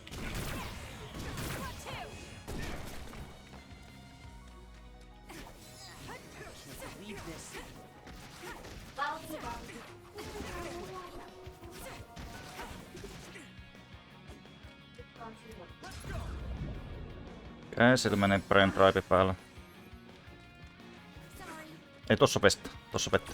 Sillä menee brain drive päällä. Ei tossa vettä, tossa vettä.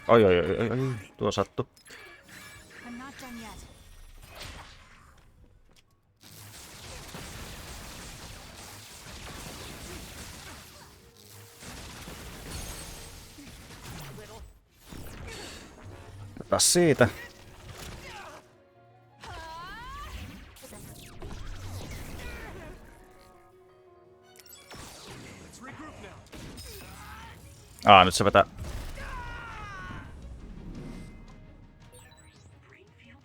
Oi, tuo sattu. Taas siitä. Nyt se vetää. Brainfield?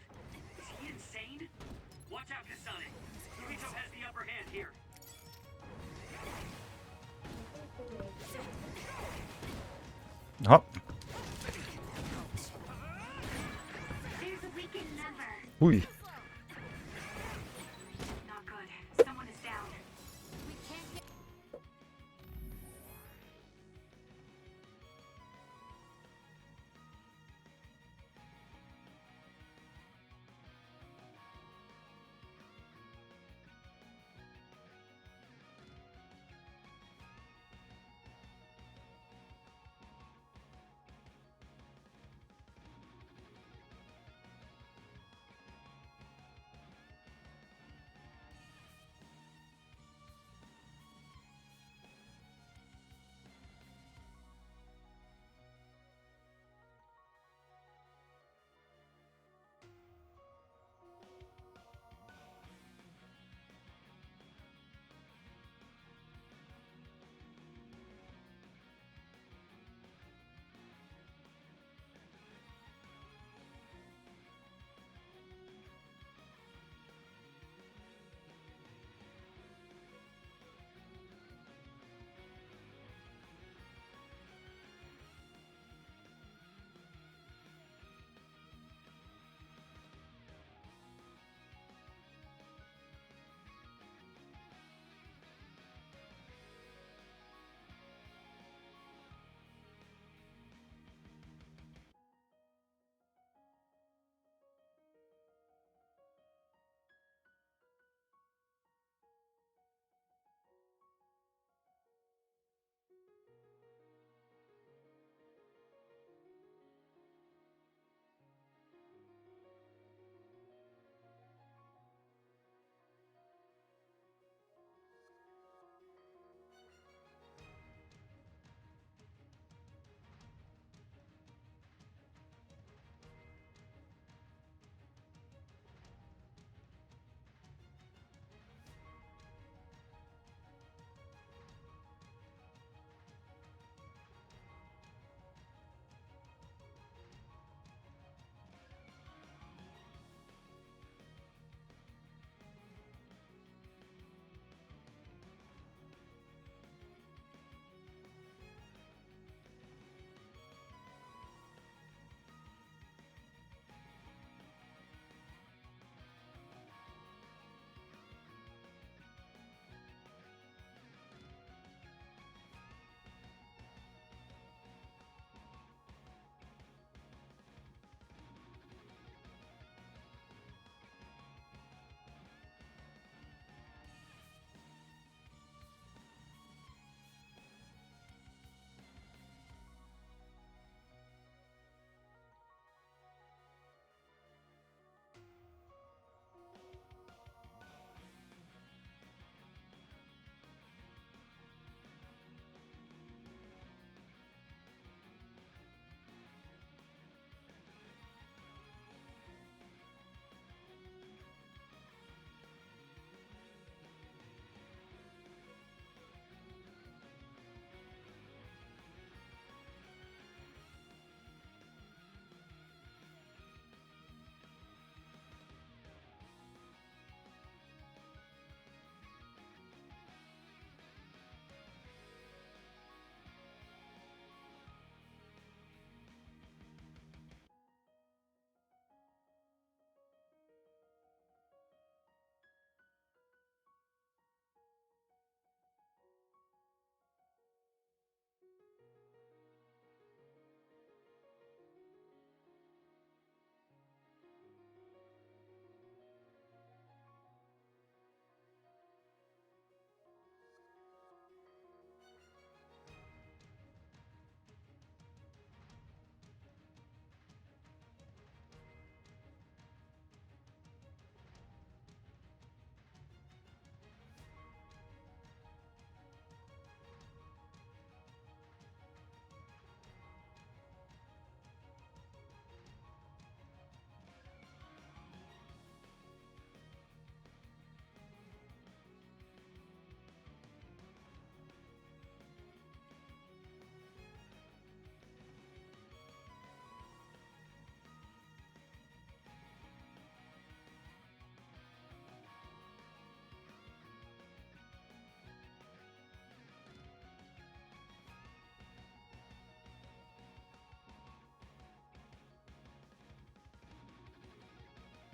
Is he insane? Watch out, Kasane. Kirito has the upper hand here. Oho. There's a weakened member. Hui. Not good. Someone is down.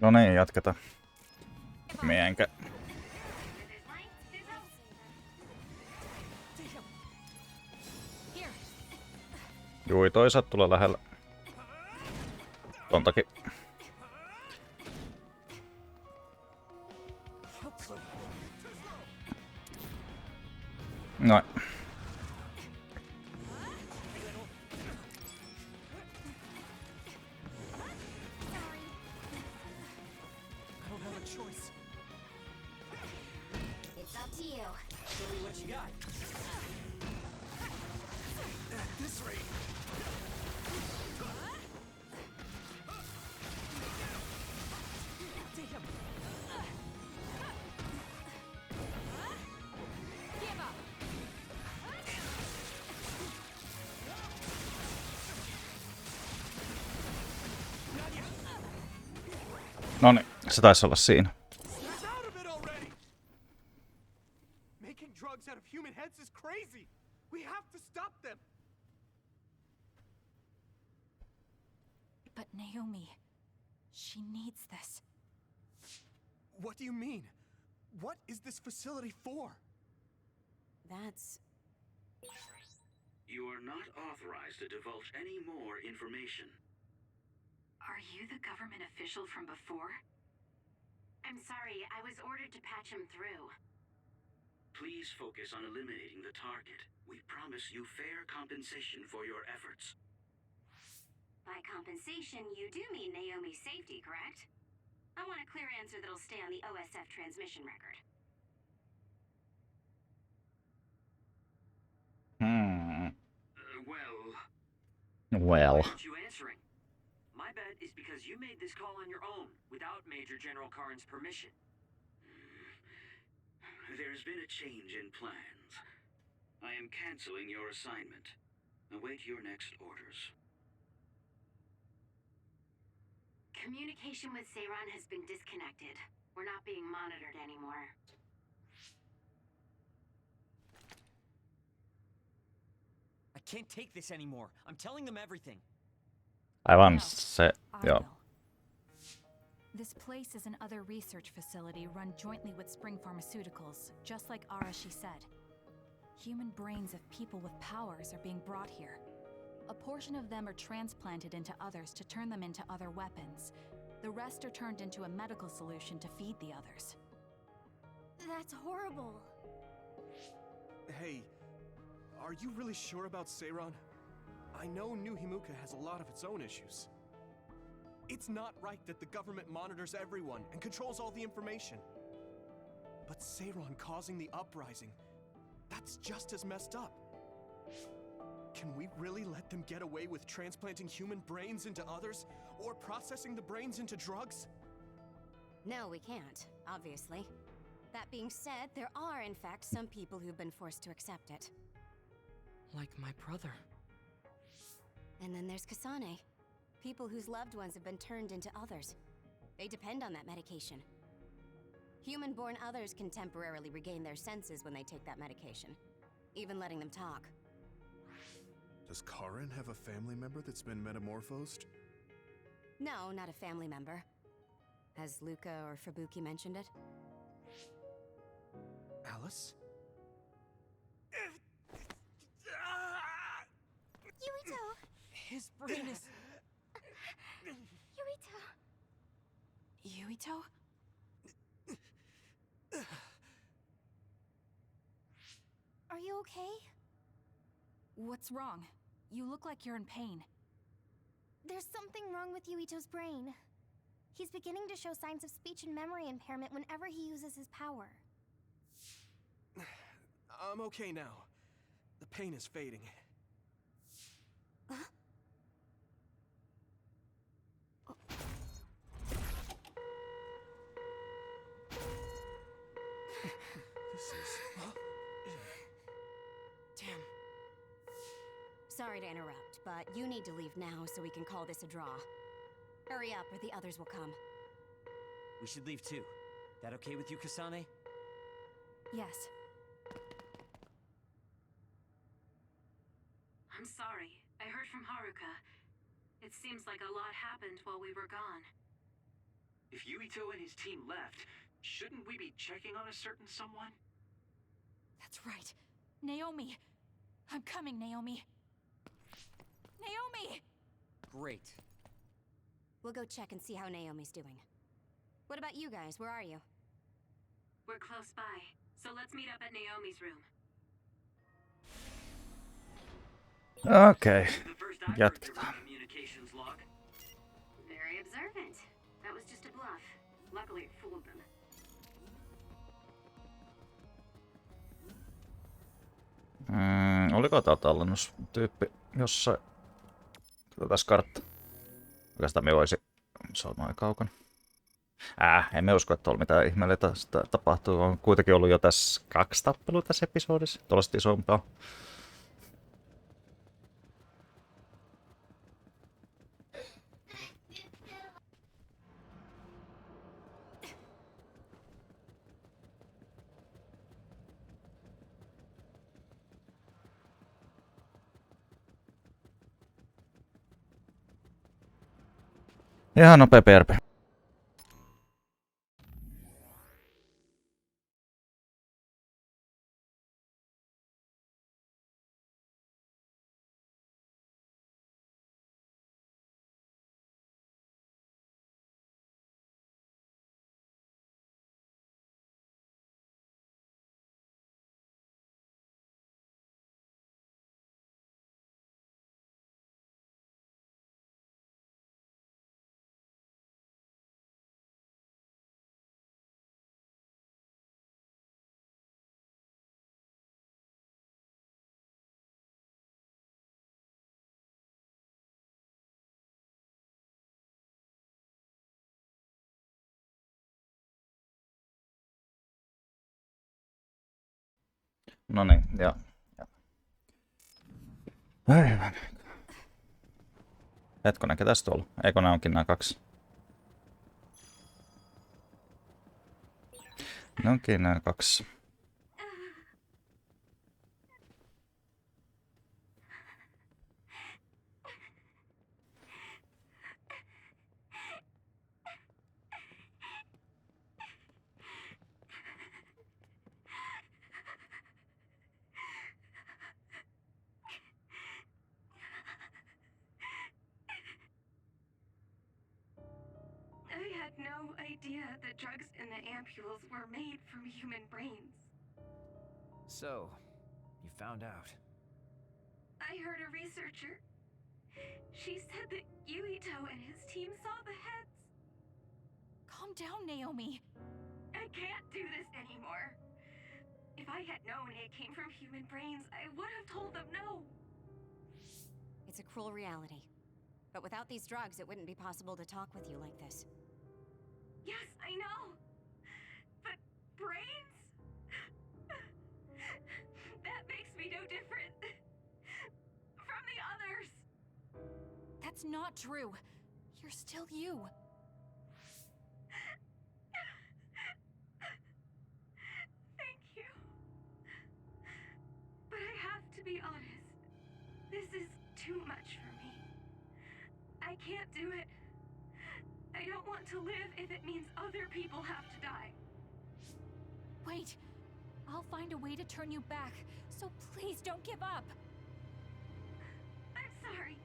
No niin, jatketaan. Mienkä. Jui, toi saa tulla lähellä. Tontakin. Noin. It's up to you. Show me what you got. At this rate. Noniin, se taisi olla siinä. Snap out of it already! Making drugs out of human heads is crazy! We have to stop them! But Naomi, she needs this. What do you mean? What is this facility for? That's... You are not authorized to divulge any more information. Are you the government official from before? I'm sorry, I was ordered to patch him through. Please focus on eliminating the target. We promise you fair compensation for your efforts. By compensation, you do mean Naomi's safety, correct? I want a clear answer that'll stay on the OSF transmission record. Well. Why aren't you answering? My bet is because you made this call on your own, without Major General Karn's permission. There's been a change in plans. I am canceling your assignment. Await your next orders. Communication with Seiran has been disconnected. We're not being monitored anymore. I can't take this anymore. I'm telling them everything. Aivan No, se, I joo. will. This place is another research facility run jointly with Spring Pharmaceuticals, just like Arashi said. Human brains of people with powers are being brought here. A portion of them are transplanted into others to turn them into other weapons. The rest are turned into a medical solution to feed the others. That's horrible. Hey, are you really sure about Seiran? I know New Himuka has a lot of its own issues. It's not right that the government monitors everyone and controls all the information. But Seiran causing the uprising, that's just as messed up. Can we really let them get away with transplanting human brains into others? Or processing the brains into drugs? No, we can't, obviously. That being said, there are, in fact, some people who've been forced to accept it. Like my brother. And then there's Kasane. People whose loved ones have been turned into others. They depend on that medication. Human-born others can temporarily regain their senses when they take that medication, even letting them talk. Does Karin have a family member that's been metamorphosed? No, not a family member. Has Luca or Fubuki mentioned it? Alice? Yuito! His brain is... Yuito! Yuito? Are you okay? What's wrong? You look like you're in pain. There's something wrong with Yuito's brain. He's beginning to show signs of speech and memory impairment whenever he uses his power. I'm okay now. The pain is fading. This is... Damn. Sorry to interrupt, but you need to leave now so we can call this a draw. Hurry up or the others will come. We should leave too. That okay with you, Kasane? Yes. I'm sorry. I heard from Haruka. It seems like a lot happened while we were gone. If Yuito and his team left, shouldn't we be checking on a certain someone? That's right. Naomi! I'm coming, Naomi! Naomi! Great. We'll go check and see how Naomi's doing. What about you guys? Where are you? We're close by, so let's meet up at Naomi's room. Okei, The first I've heard jatketaan. their communications log. Very observant. That was just a bluff. Luckily, it fooled them. Oliko tää tallennustyyppi jossain? Katsotaan kartta. Oikeastaan me voisi... Se on noin kaukana. Emme usko, että tuolla mitään ihmeellistä tapahtuu. On kuitenkin ollut jo tässä 2 tappelua tässä episodissa. Tuollaista isompaa. Ihan nopea PRP. No niin, ja. Aivan. Hetkonen, ketäs tuolla? Eikö nää onkin nää 2? Ne onkin nää 2. I had no idea the drugs in the ampules were made from human brains. So, you found out. I heard a researcher. She said that Yuito and his team saw the heads. Calm down, Naomi. I can't do this anymore. If I had known it came from human brains, I would have told them no. It's a cruel reality. But without these drugs, it wouldn't be possible to talk with you like this. Yes, I know. But brains? That makes me no different from the others. That's not true. You're still you. Thank you. But I have to be honest. This is too much for me. I can't do it. I don't want to live if it means other people have to die. Wait. I'll find a way to turn you back, so please don't give up. I'm sorry.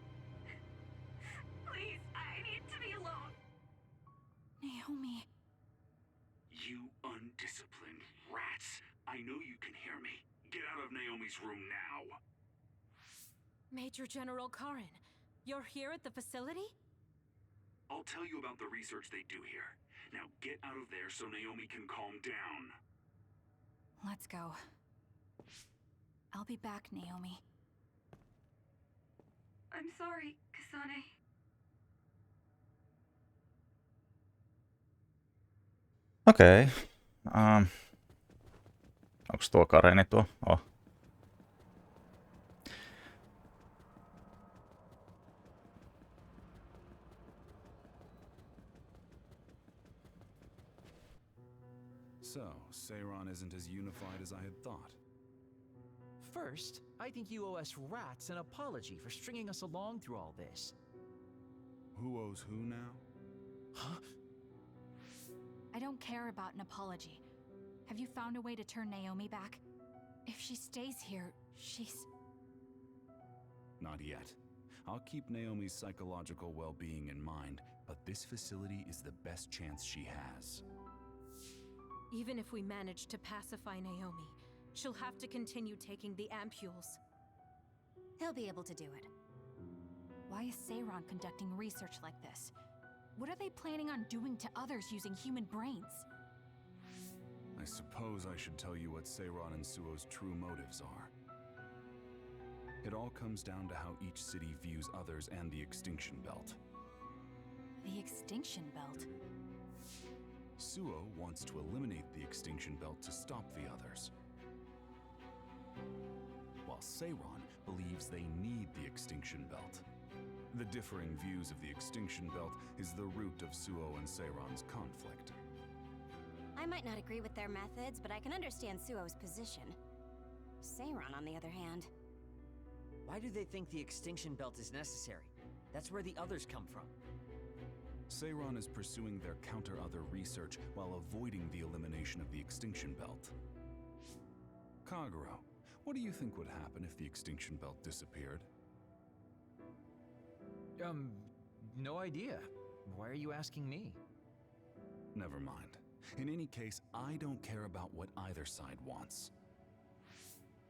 Please, I need to be alone. Naomi. You undisciplined rats. I know you can hear me. Get out of Naomi's room now. Major General Karin, you're here at the facility? I'll tell you about the research they do here. Now get out of there so Naomi can calm down. Let's go. I'll be back, Naomi. I'm sorry, Kasane. Okei. Onks tuo Kareni tuo? Oh. So, Seiron isn't as unified as I had thought. First, I think you owe us rats an apology for stringing us along through all this. Who owes who now? Huh? I don't care about an apology. Have you found a way to turn Naomi back? If she stays here, she's... Not yet. I'll keep Naomi's psychological well-being in mind, but this facility is the best chance she has. Even if we manage to pacify Naomi, she'll have to continue taking the ampules. He'll be able to do it. Why is Seiron conducting research like this? What are they planning on doing to others using human brains? I suppose I should tell you what Seiron and Suo's true motives are. It all comes down to how each city views others and the Extinction Belt. The Extinction Belt? Suo wants to eliminate the Extinction Belt to stop the others, while Seiron believes they need the Extinction Belt. The differing views of the Extinction Belt is the root of Suo and Seiron's conflict. I might not agree with their methods, but I can understand Suo's position. Seiron, on the other hand... Why do they think the Extinction Belt is necessary? That's where the others come from. Seiron is pursuing their counter-other research while avoiding the elimination of the Extinction Belt. Kagero, what do you think would happen if the Extinction Belt disappeared? No idea. Why are you asking me? Never mind. In any case, I don't care about what either side wants.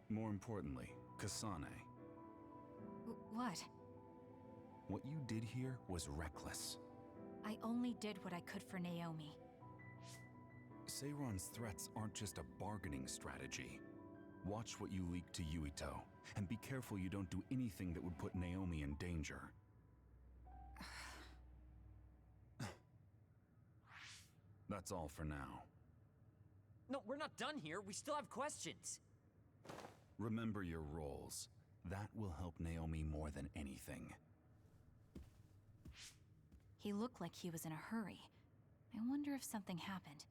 More importantly, Kasane. What? What you did here was reckless. I only did what I could for Naomi. Seiron's threats aren't just a bargaining strategy. Watch what you leak to Yuito, and be careful you don't do anything that would put Naomi in danger. That's all for now. No, we're not done here. We still have questions. Remember your roles. That will help Naomi more than anything. He looked like he was in a hurry. I wonder if something happened.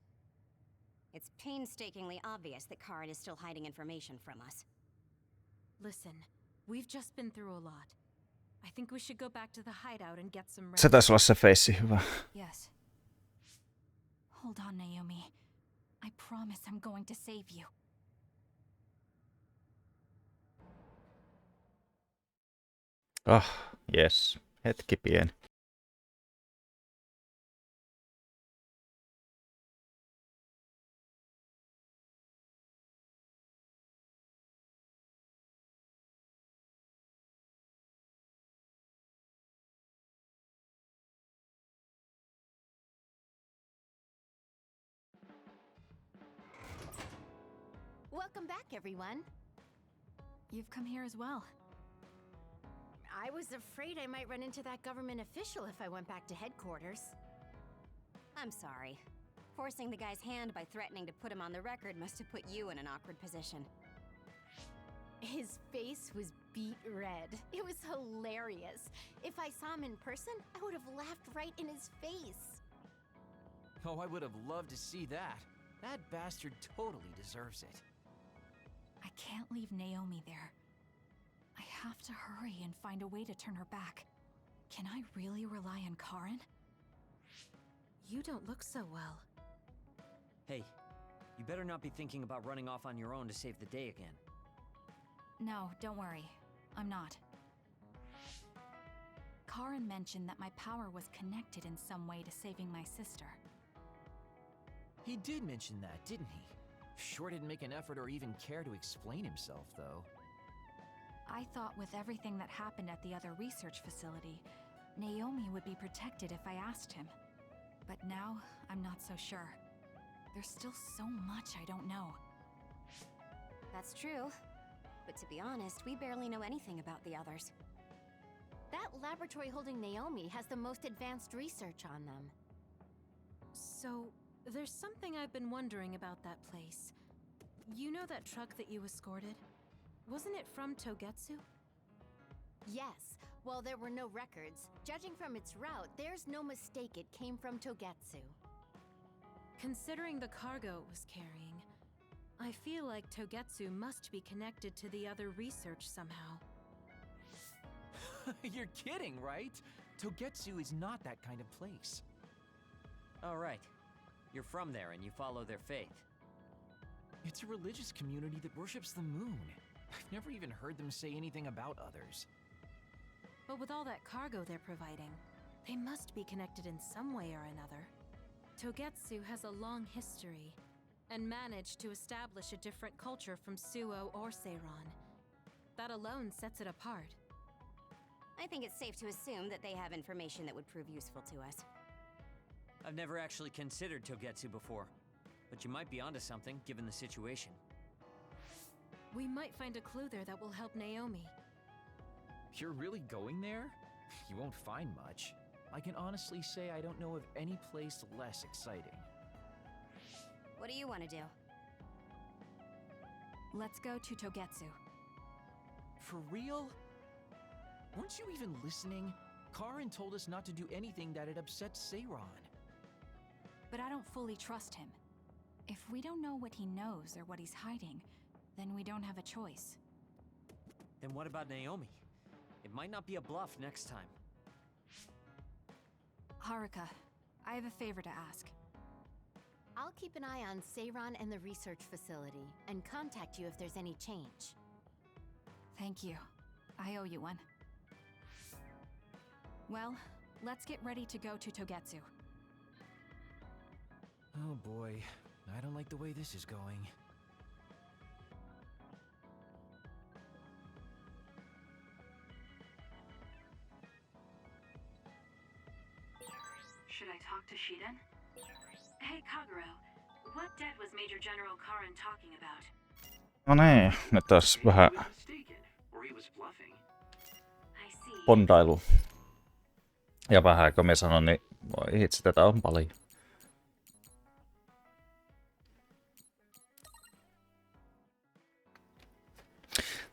It's painstakingly obvious that Karen is still hiding information from us. Listen, we've just been through a lot. I think we should go back to the hideout and get some rest. Se taisi olla se feissi hyvä. Yes. Hold on, Naomi. I promise I'm going to save you. Yes. Hetki pieni. Welcome back, everyone. You've come here as well. I was afraid I might run into that government official if I went back to headquarters. I'm sorry. Forcing the guy's hand by threatening to put him on the record must have put you in an awkward position. His face was beet red. It was hilarious. If I saw him in person, I would have laughed right in his face. Oh, I would have loved to see that. That bastard totally deserves it. I can't leave Naomi there. I have to hurry and find a way to turn her back. Can I really rely on Karen? You don't look so well. Hey, you better not be thinking about running off on your own to save the day again. No, don't worry. I'm not. Karen mentioned that my power was connected in some way to saving my sister. He did mention that, didn't he? Sure didn't make an effort or even care to explain himself, though. I thought with everything that happened at the other research facility, Naomi would be protected if I asked him. But now, I'm not so sure. There's still so much I don't know. That's true. But to be honest, we barely know anything about the others. That laboratory holding Naomi has the most advanced research on them. So, there's something I've been wondering about that place. You know that truck that you escorted? Wasn't it from Togetsu? Yes. While there were no records, judging from its route, there's no mistake it came from Togetsu. Considering the cargo it was carrying, I feel like Togetsu must be connected to the other research somehow. You're kidding, right? Togetsu is not that kind of place. All right. You're from there and you follow their faith. It's a religious community that worships the moon. I've never even heard them say anything about others. But with all that cargo they're providing, they must be connected in some way or another. Togetsu has a long history, and managed to establish a different culture from Suo or Seiran. That alone sets it apart. I think it's safe to assume that they have information that would prove useful to us. I've never actually considered Togetsu before, but you might be onto something given the situation. We might find a clue there that will help Naomi. You're really going there? You won't find much. I can honestly say I don't know of any place less exciting. What do you want to do? Let's go to Togetsu. For real? Weren't you even listening? Karin told us not to do anything that'd upset Seiran. But I don't fully trust him. If we don't know what he knows or what he's hiding, then we don't have a choice. Then what about Naomi? It might not be a bluff next time. Haruka, I have a favor to ask. I'll keep an eye on Seiran and the research facility, and contact you if there's any change. Thank you. I owe you one. Well, let's get ready to go to Togetsu. Oh boy, I don't like the way this is going. Should I talk to Shiden? Hey, Kaguro. What debt was Major General Karin talking about? No niin, nyt taas vähän Or he was bluffing. I see. pondailu. Ja vähän kun me sanon, niin voi hitsi, tätä on paljon.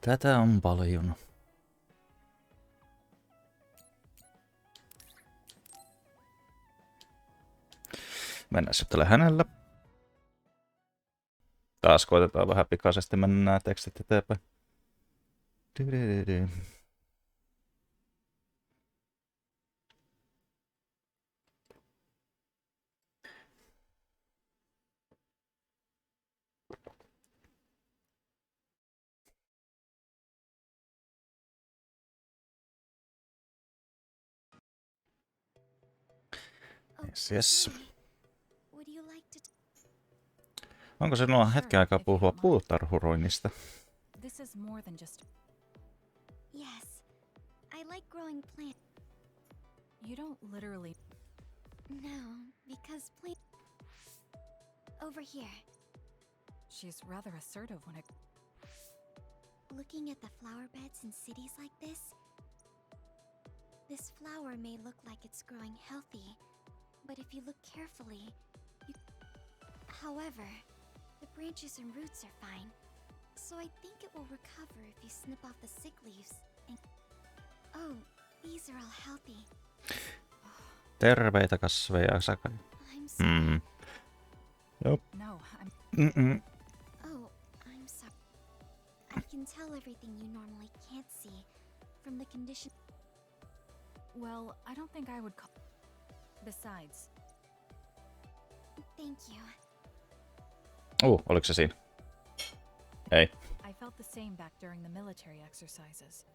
Tätä on paljon. Mennään sitten hänellä. Taas koitetaan vähän pikaisesti mennä nämä tekstit eteenpäin. Yes. Would you like to Onko sinulla hetken aikaa puhua puutarhuroinnista? This is more than just... Yes. I like growing plants. You don't literally... No, because over here. She's rather assertive when it... Looking at the flower beds in cities like this flower may look like it's growing healthy, but if you look carefully, However, the branches and roots are fine, so I think it will recover if you snip off the sick leaves and... Oh, these are all healthy. Terveitä kasveja, Sakai. I'm sorry. Nope. No, I'm... Oh, I'm sorry. I can tell everything you normally can't see from the condition... Well, I don't think I would call... Besides... Thank you. Oliko se siinä? Ei. I felt the same back during the military exercises.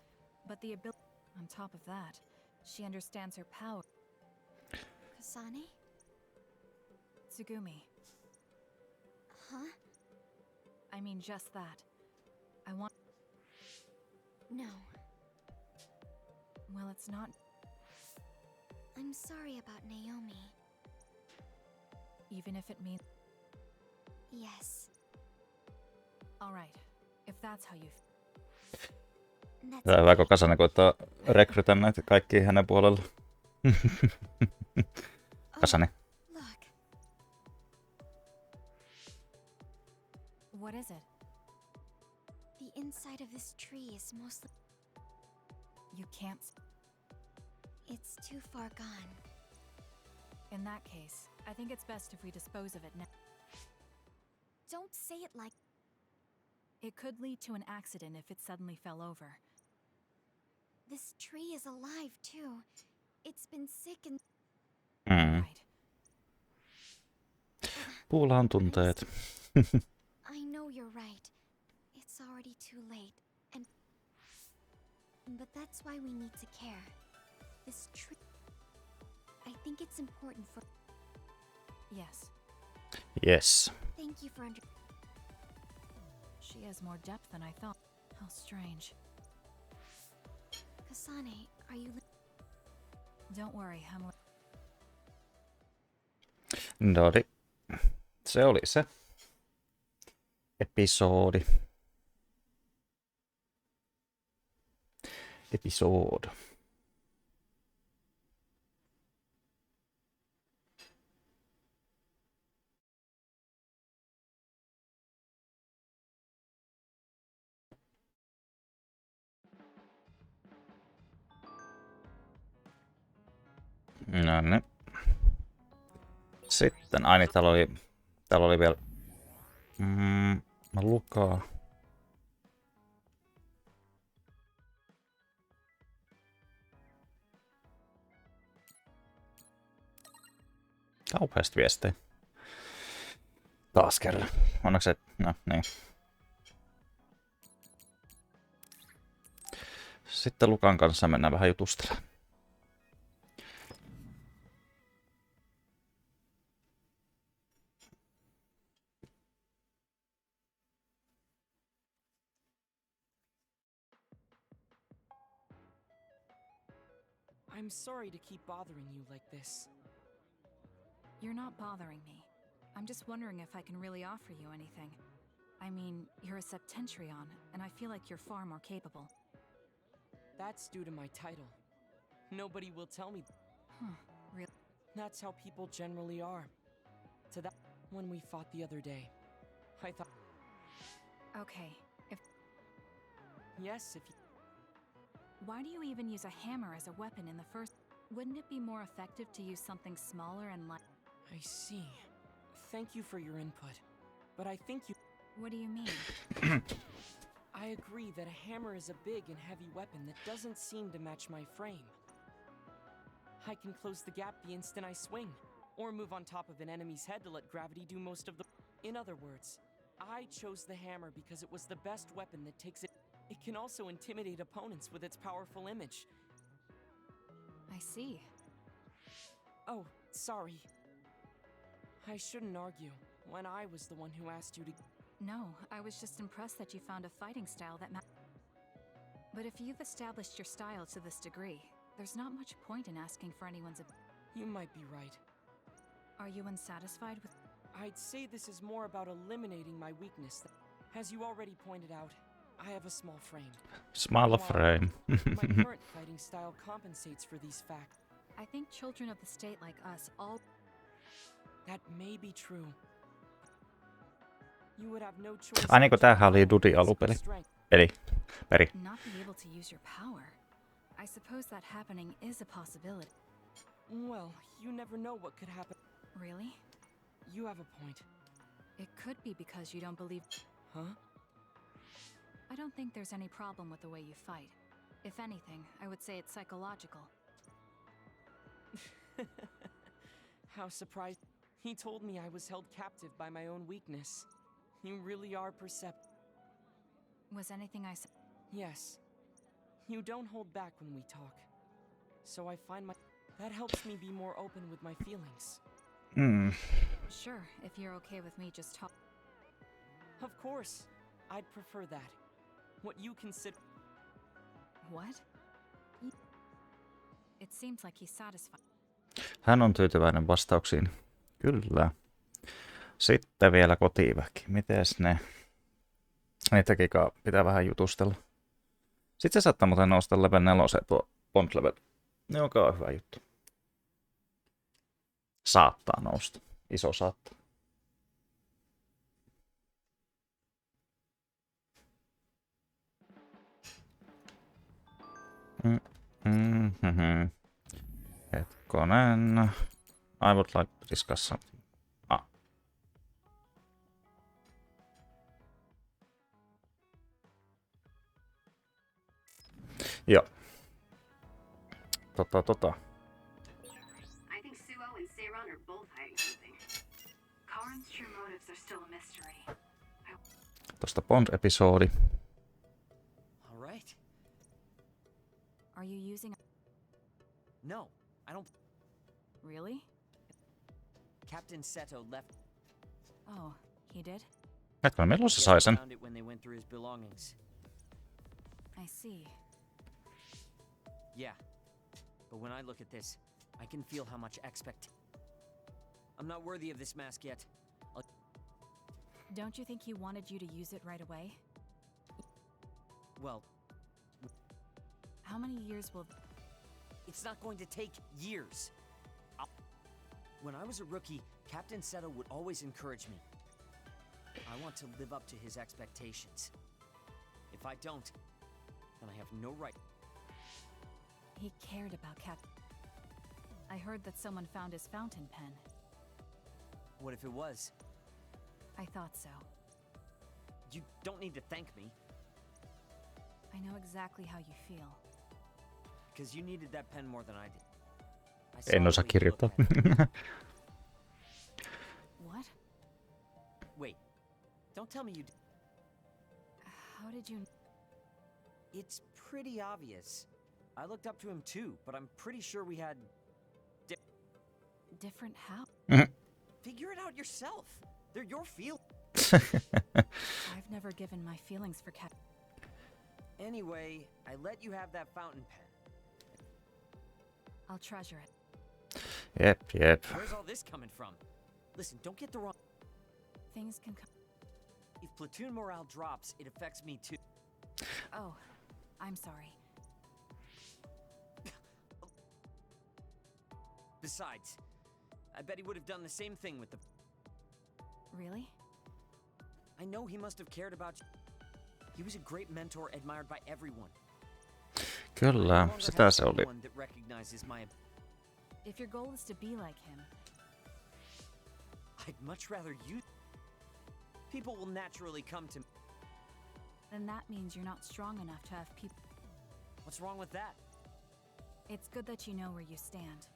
But the ability... On top of that, she understands her power. Kasane? Tsugumi. Huh? I mean just that. I want... No. Well, it's not... I'm sorry about Naomi. Even if it means... Yes. Alright, if that's how you... Tää on hyvä, kun Kasane koittaa rekrytä näitä kaikkia hänen puolella. Kasane. Look. What is it? The inside of this tree is mostly... You can't... It's too far gone. In that case, I think it's best if we dispose of it now. Don't say it like... It could lead to an accident if it suddenly fell over. This tree is alive, too. It's been sick and... Right. Puulla on tunteet. I know you're right. It's already too late. But that's why we need to care. This I think it's important for... Yes. Yes. Thank you for She has more depth than I thought. How strange. Kasane, are you... Don't worry, I'm... Dodi. Se oli se episodi. No niin. Sitten, ai niin, täällä oli vielä Lukaa. Kauheasti viestejä. Taas kerran. Onneksi no niin. Sitten Lukan kanssa mennään vähän jutustelemaan. I'm sorry to keep bothering you like this. You're not bothering me. I'm just wondering if I can really offer you anything. I mean, you're a Septentrion, and I feel like you're far more capable. That's due to my title. Nobody will tell me. Really? That's how people generally are. To that, when we fought the other day, I thought... Okay, Yes, if you... Why do you even use a hammer as a weapon in the first... Wouldn't it be more effective to use something smaller and light? I see. Thank you for your input. But I think you... What do you mean? I agree that a hammer is a big and heavy weapon that doesn't seem to match my frame. I can close the gap the instant I swing, or move on top of an enemy's head to let gravity do most of the... In other words, I chose the hammer because it was the best weapon that takes it... It can also intimidate opponents with its powerful image. I see. Oh, sorry. I shouldn't argue, when I was the one who asked you to... No, I was just impressed that you found a fighting style that But if you've established your style to this degree, there's not much point in asking for anyone's You might be right. Are you unsatisfied with... I'd say this is more about eliminating my weakness. As you already pointed out, I have a small frame. Small frame. My current fighting style compensates for these facts. I think children of the state like us all... That may be true. You would have no choice... Ai niinku tämähän oli Dudi alupeli. Peri. Not be able to use your power. I suppose that happening is a possibility. Well, you never know what could happen. Really? You have a point. It could be because you don't believe... Huh? I don't think there's any problem with the way you fight. If anything, I would say it's psychological. How surprised. He told me I was held captive by my own weakness. You really are perceptive. Was anything I said? Yes. You don't hold back when we talk. So I find that helps me be more open with my feelings. Sure, if you're okay with me just talk. Of course. I'd prefer that. What you consider... What? It seems like he's satisfied. Hän on tyytyväinen vastauksiin. Kyllä. Sitten vielä kotiväki. Mites ne? Niitäkin pitää vähän jutustella. Sitten se saattaa muuten nousta level 4 tuo bond level. Joka on hyvä juttu. Saattaa nousta. Iso saattaa. Hetkonen. I would like to discuss something. Joo. I think Suo and Seiron are both hiding something. Karin's true motives are still a mystery. Tosta Bond-episodi. All right. Are you using... No, I don't. Really? Captain Seto left. Oh, he did? Hetkinen, milloin I se guess sai he sen? found it when they went through his belongings. I see. Yeah. But when I look at this, I can feel how much I'm not worthy of this mask yet. Don't you think he wanted you to use it right away? Well, how many years will... It's not going to take years. When I was a rookie, Captain Seto would always encourage me. I want to live up to his expectations. If I don't, then I have no right. He cared about Cap. I heard that someone found his fountain pen. What if it was? I thought so. You don't need to thank me. I know exactly how you feel. Because you needed that pen more than I did. En osaa kirjoittaa. What? Wait. Don't tell me you... How did you... It's pretty obvious. I looked up to him too, but I'm pretty sure we had... Different how? Figure it out yourself. They're your I've never given my feelings for Cap. Anyway, I let you have that fountain pen. I'll treasure it. Jep. Where's all this coming from? Listen, don't get the wrong... Things can come... If platoon morale drops, it affects me too. Oh, I'm sorry. Besides, I bet he would have done the same thing with the... Really? I know he must have cared about you. He was a great mentor admired by everyone. Kyllä, sitä se oli. If your goal is to be like him, I'd much rather you... People will naturally come to me. Then that means you're not strong enough to have people... What's wrong with that? It's good that you know where you stand.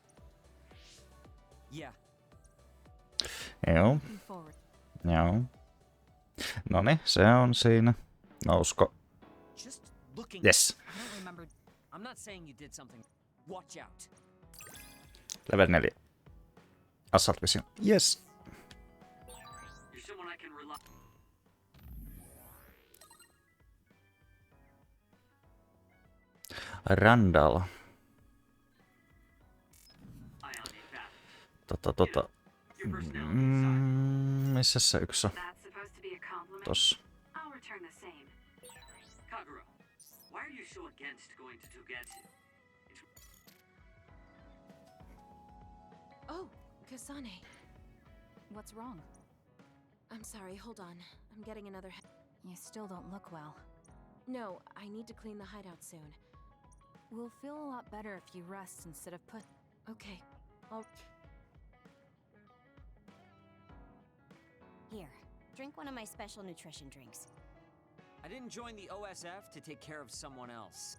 Yeah. Joo. Looking forward. Joo. Noniin, se on siinä. Nousko. Just looking. Yes. I don't remember. I'm not saying you did something. Watch out. Level 4. Assault Vision. Yes. You're someone I can rely. Randall. Missä se yksi on? Tossa. I'll return the same. Kagura, why are you so against going to Togetsu? Oh, Kasane. What's wrong? I'm sorry, hold on. I'm getting another You still don't look well. No, I need to clean the hideout soon. We'll feel a lot better if you rest instead of put... Okay, I'll... Here, drink one of my special nutrition drinks. I didn't join the OSF to take care of someone else.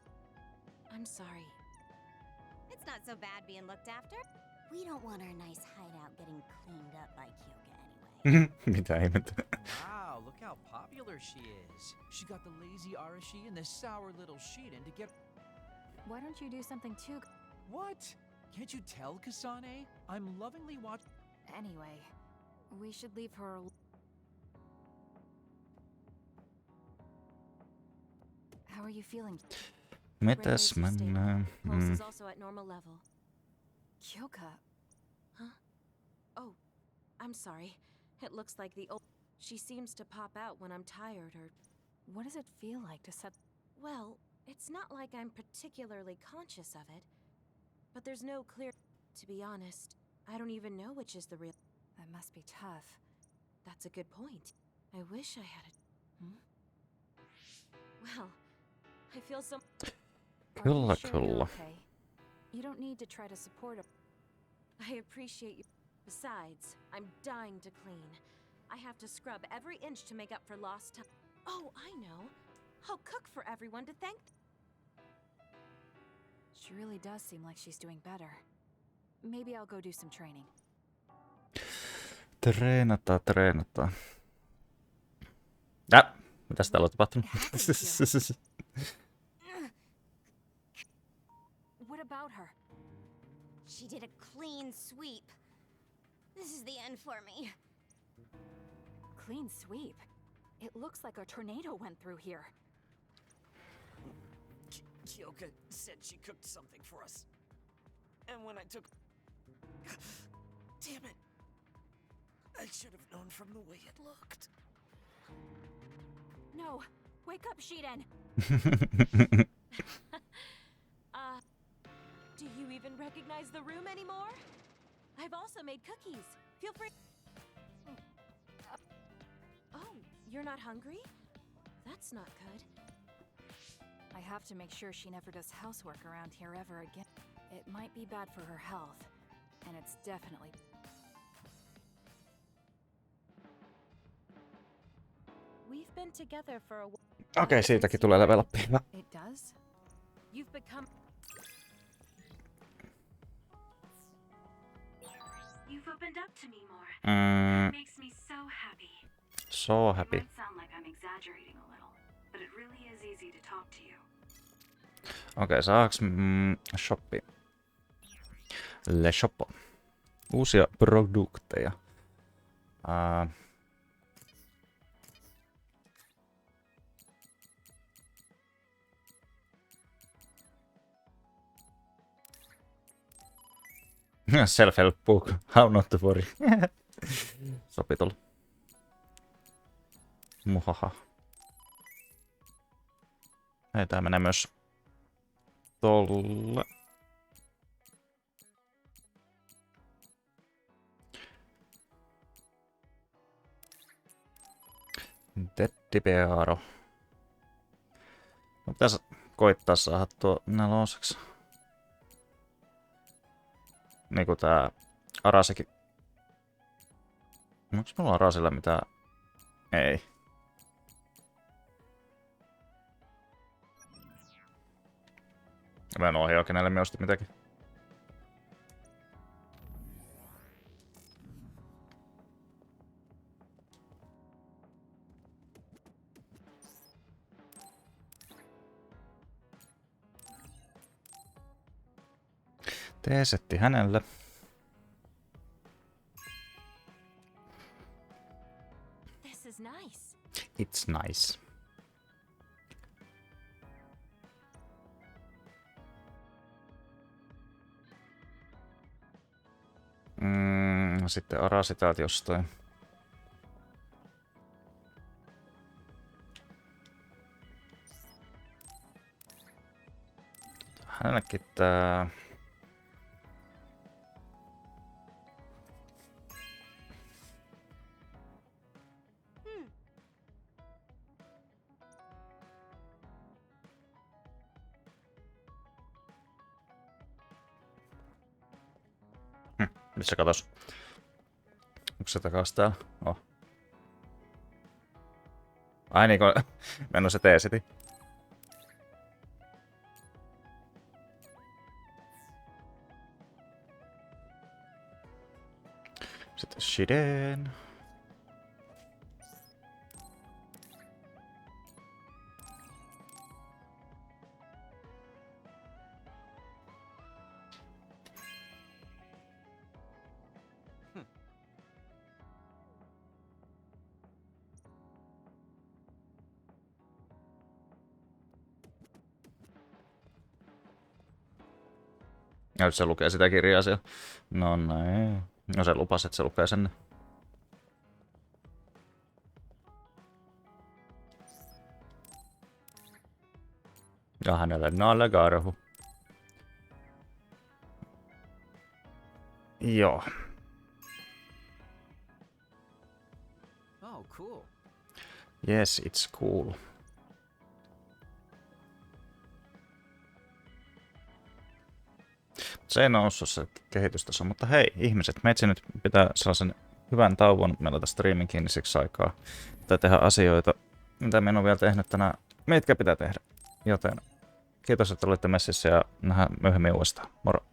I'm sorry. It's not so bad being looked after. We don't want our nice hideout getting cleaned up by Kyoka anyway. Mitä ihmettä? Wow, look how popular she is. She got the lazy Arashi and the sour little Shiden to get... Why don't you do something too? What? Can't you tell, Kasane? I'm lovingly watching... Anyway, we should leave her... How are you feeling? Mitäs mennään? Pulse is also at normal level. Kyoka. Huh? Oh, I'm sorry. It looks like the old... She seems to pop out when I'm tired or... What does it feel like to set... Well, it's not like I'm particularly conscious of it. But there's no clear... To be honest, I don't even know which is the real... That must be tough. That's a good point. I wish I had it. Well, I feel so... Kyllä, Sure kyllä. you're okay? You don't need to try to support her. I appreciate you. Besides, I'm dying to clean. I have to scrub every inch to make up for lost time. Oh, I know. I'll cook for everyone to thank. She really does seem like she's doing better. Maybe I'll go do some training. Treenataan. Mitäs täällä on tapahtunut? What about her? She did a clean sweep. This is the end for me. Clean sweep. It looks like a tornado went through here. Kyoka said she cooked something for us. And when I took... Damn it. I should have known from the way it looked. No! Wake up, Shiden! Do you even recognize the room anymore? I've also made cookies. Feel free. Oh, you're not hungry? That's not good. I have to make sure she never does housework around here ever again. It might be bad for her health, and it's definitely... We've been together for a while. Okei, siitäkin tulee level up. It does? You've become... You've opened up to me more. Mm. It makes me so happy. So happy. It might sound like I'm exaggerating a little, but it really is easy to talk to you. Okei, saaks shoppi? Le shoppo. Uusia produkteja. Self-help book. How not to worry. Sopii tulla. Muhaha. Hei, tää menee myös tolle. Tettipearo. No, pitäis koittaa saada tuo neloseksi. Niinku tää Arasekin. Onks mulla Arasella mitään? Ei. Mä en ohjaa kenelle me osti mitäkin. Teesetti hänelle. This is nice. It's nice. Sitten Arasi täältä jostain. Hänellekin tää... Missä katos? Onko se takas täällä? Oh. Ai niin, kun mennyt se teesiti. Sitten Shiden. Ja nyt se lukee sitä kirjaa siellä. No näin. No se lupasi, että se lukee sen. Ja hänelle nallekarhu. Joo. Oh, cool. Yes, it's cool. Se ei noussut se kehitystaso, mutta hei ihmiset, meitsi nyt pitää sellaisen hyvän tauon melata striimin kiinni siksi aikaa. Pitää tehdä asioita, mitä minä olen vielä tehnyt tänään, mitkä pitää tehdä. Joten kiitos, että olitte messissä ja nähdään myöhemmin uudestaan. Moro!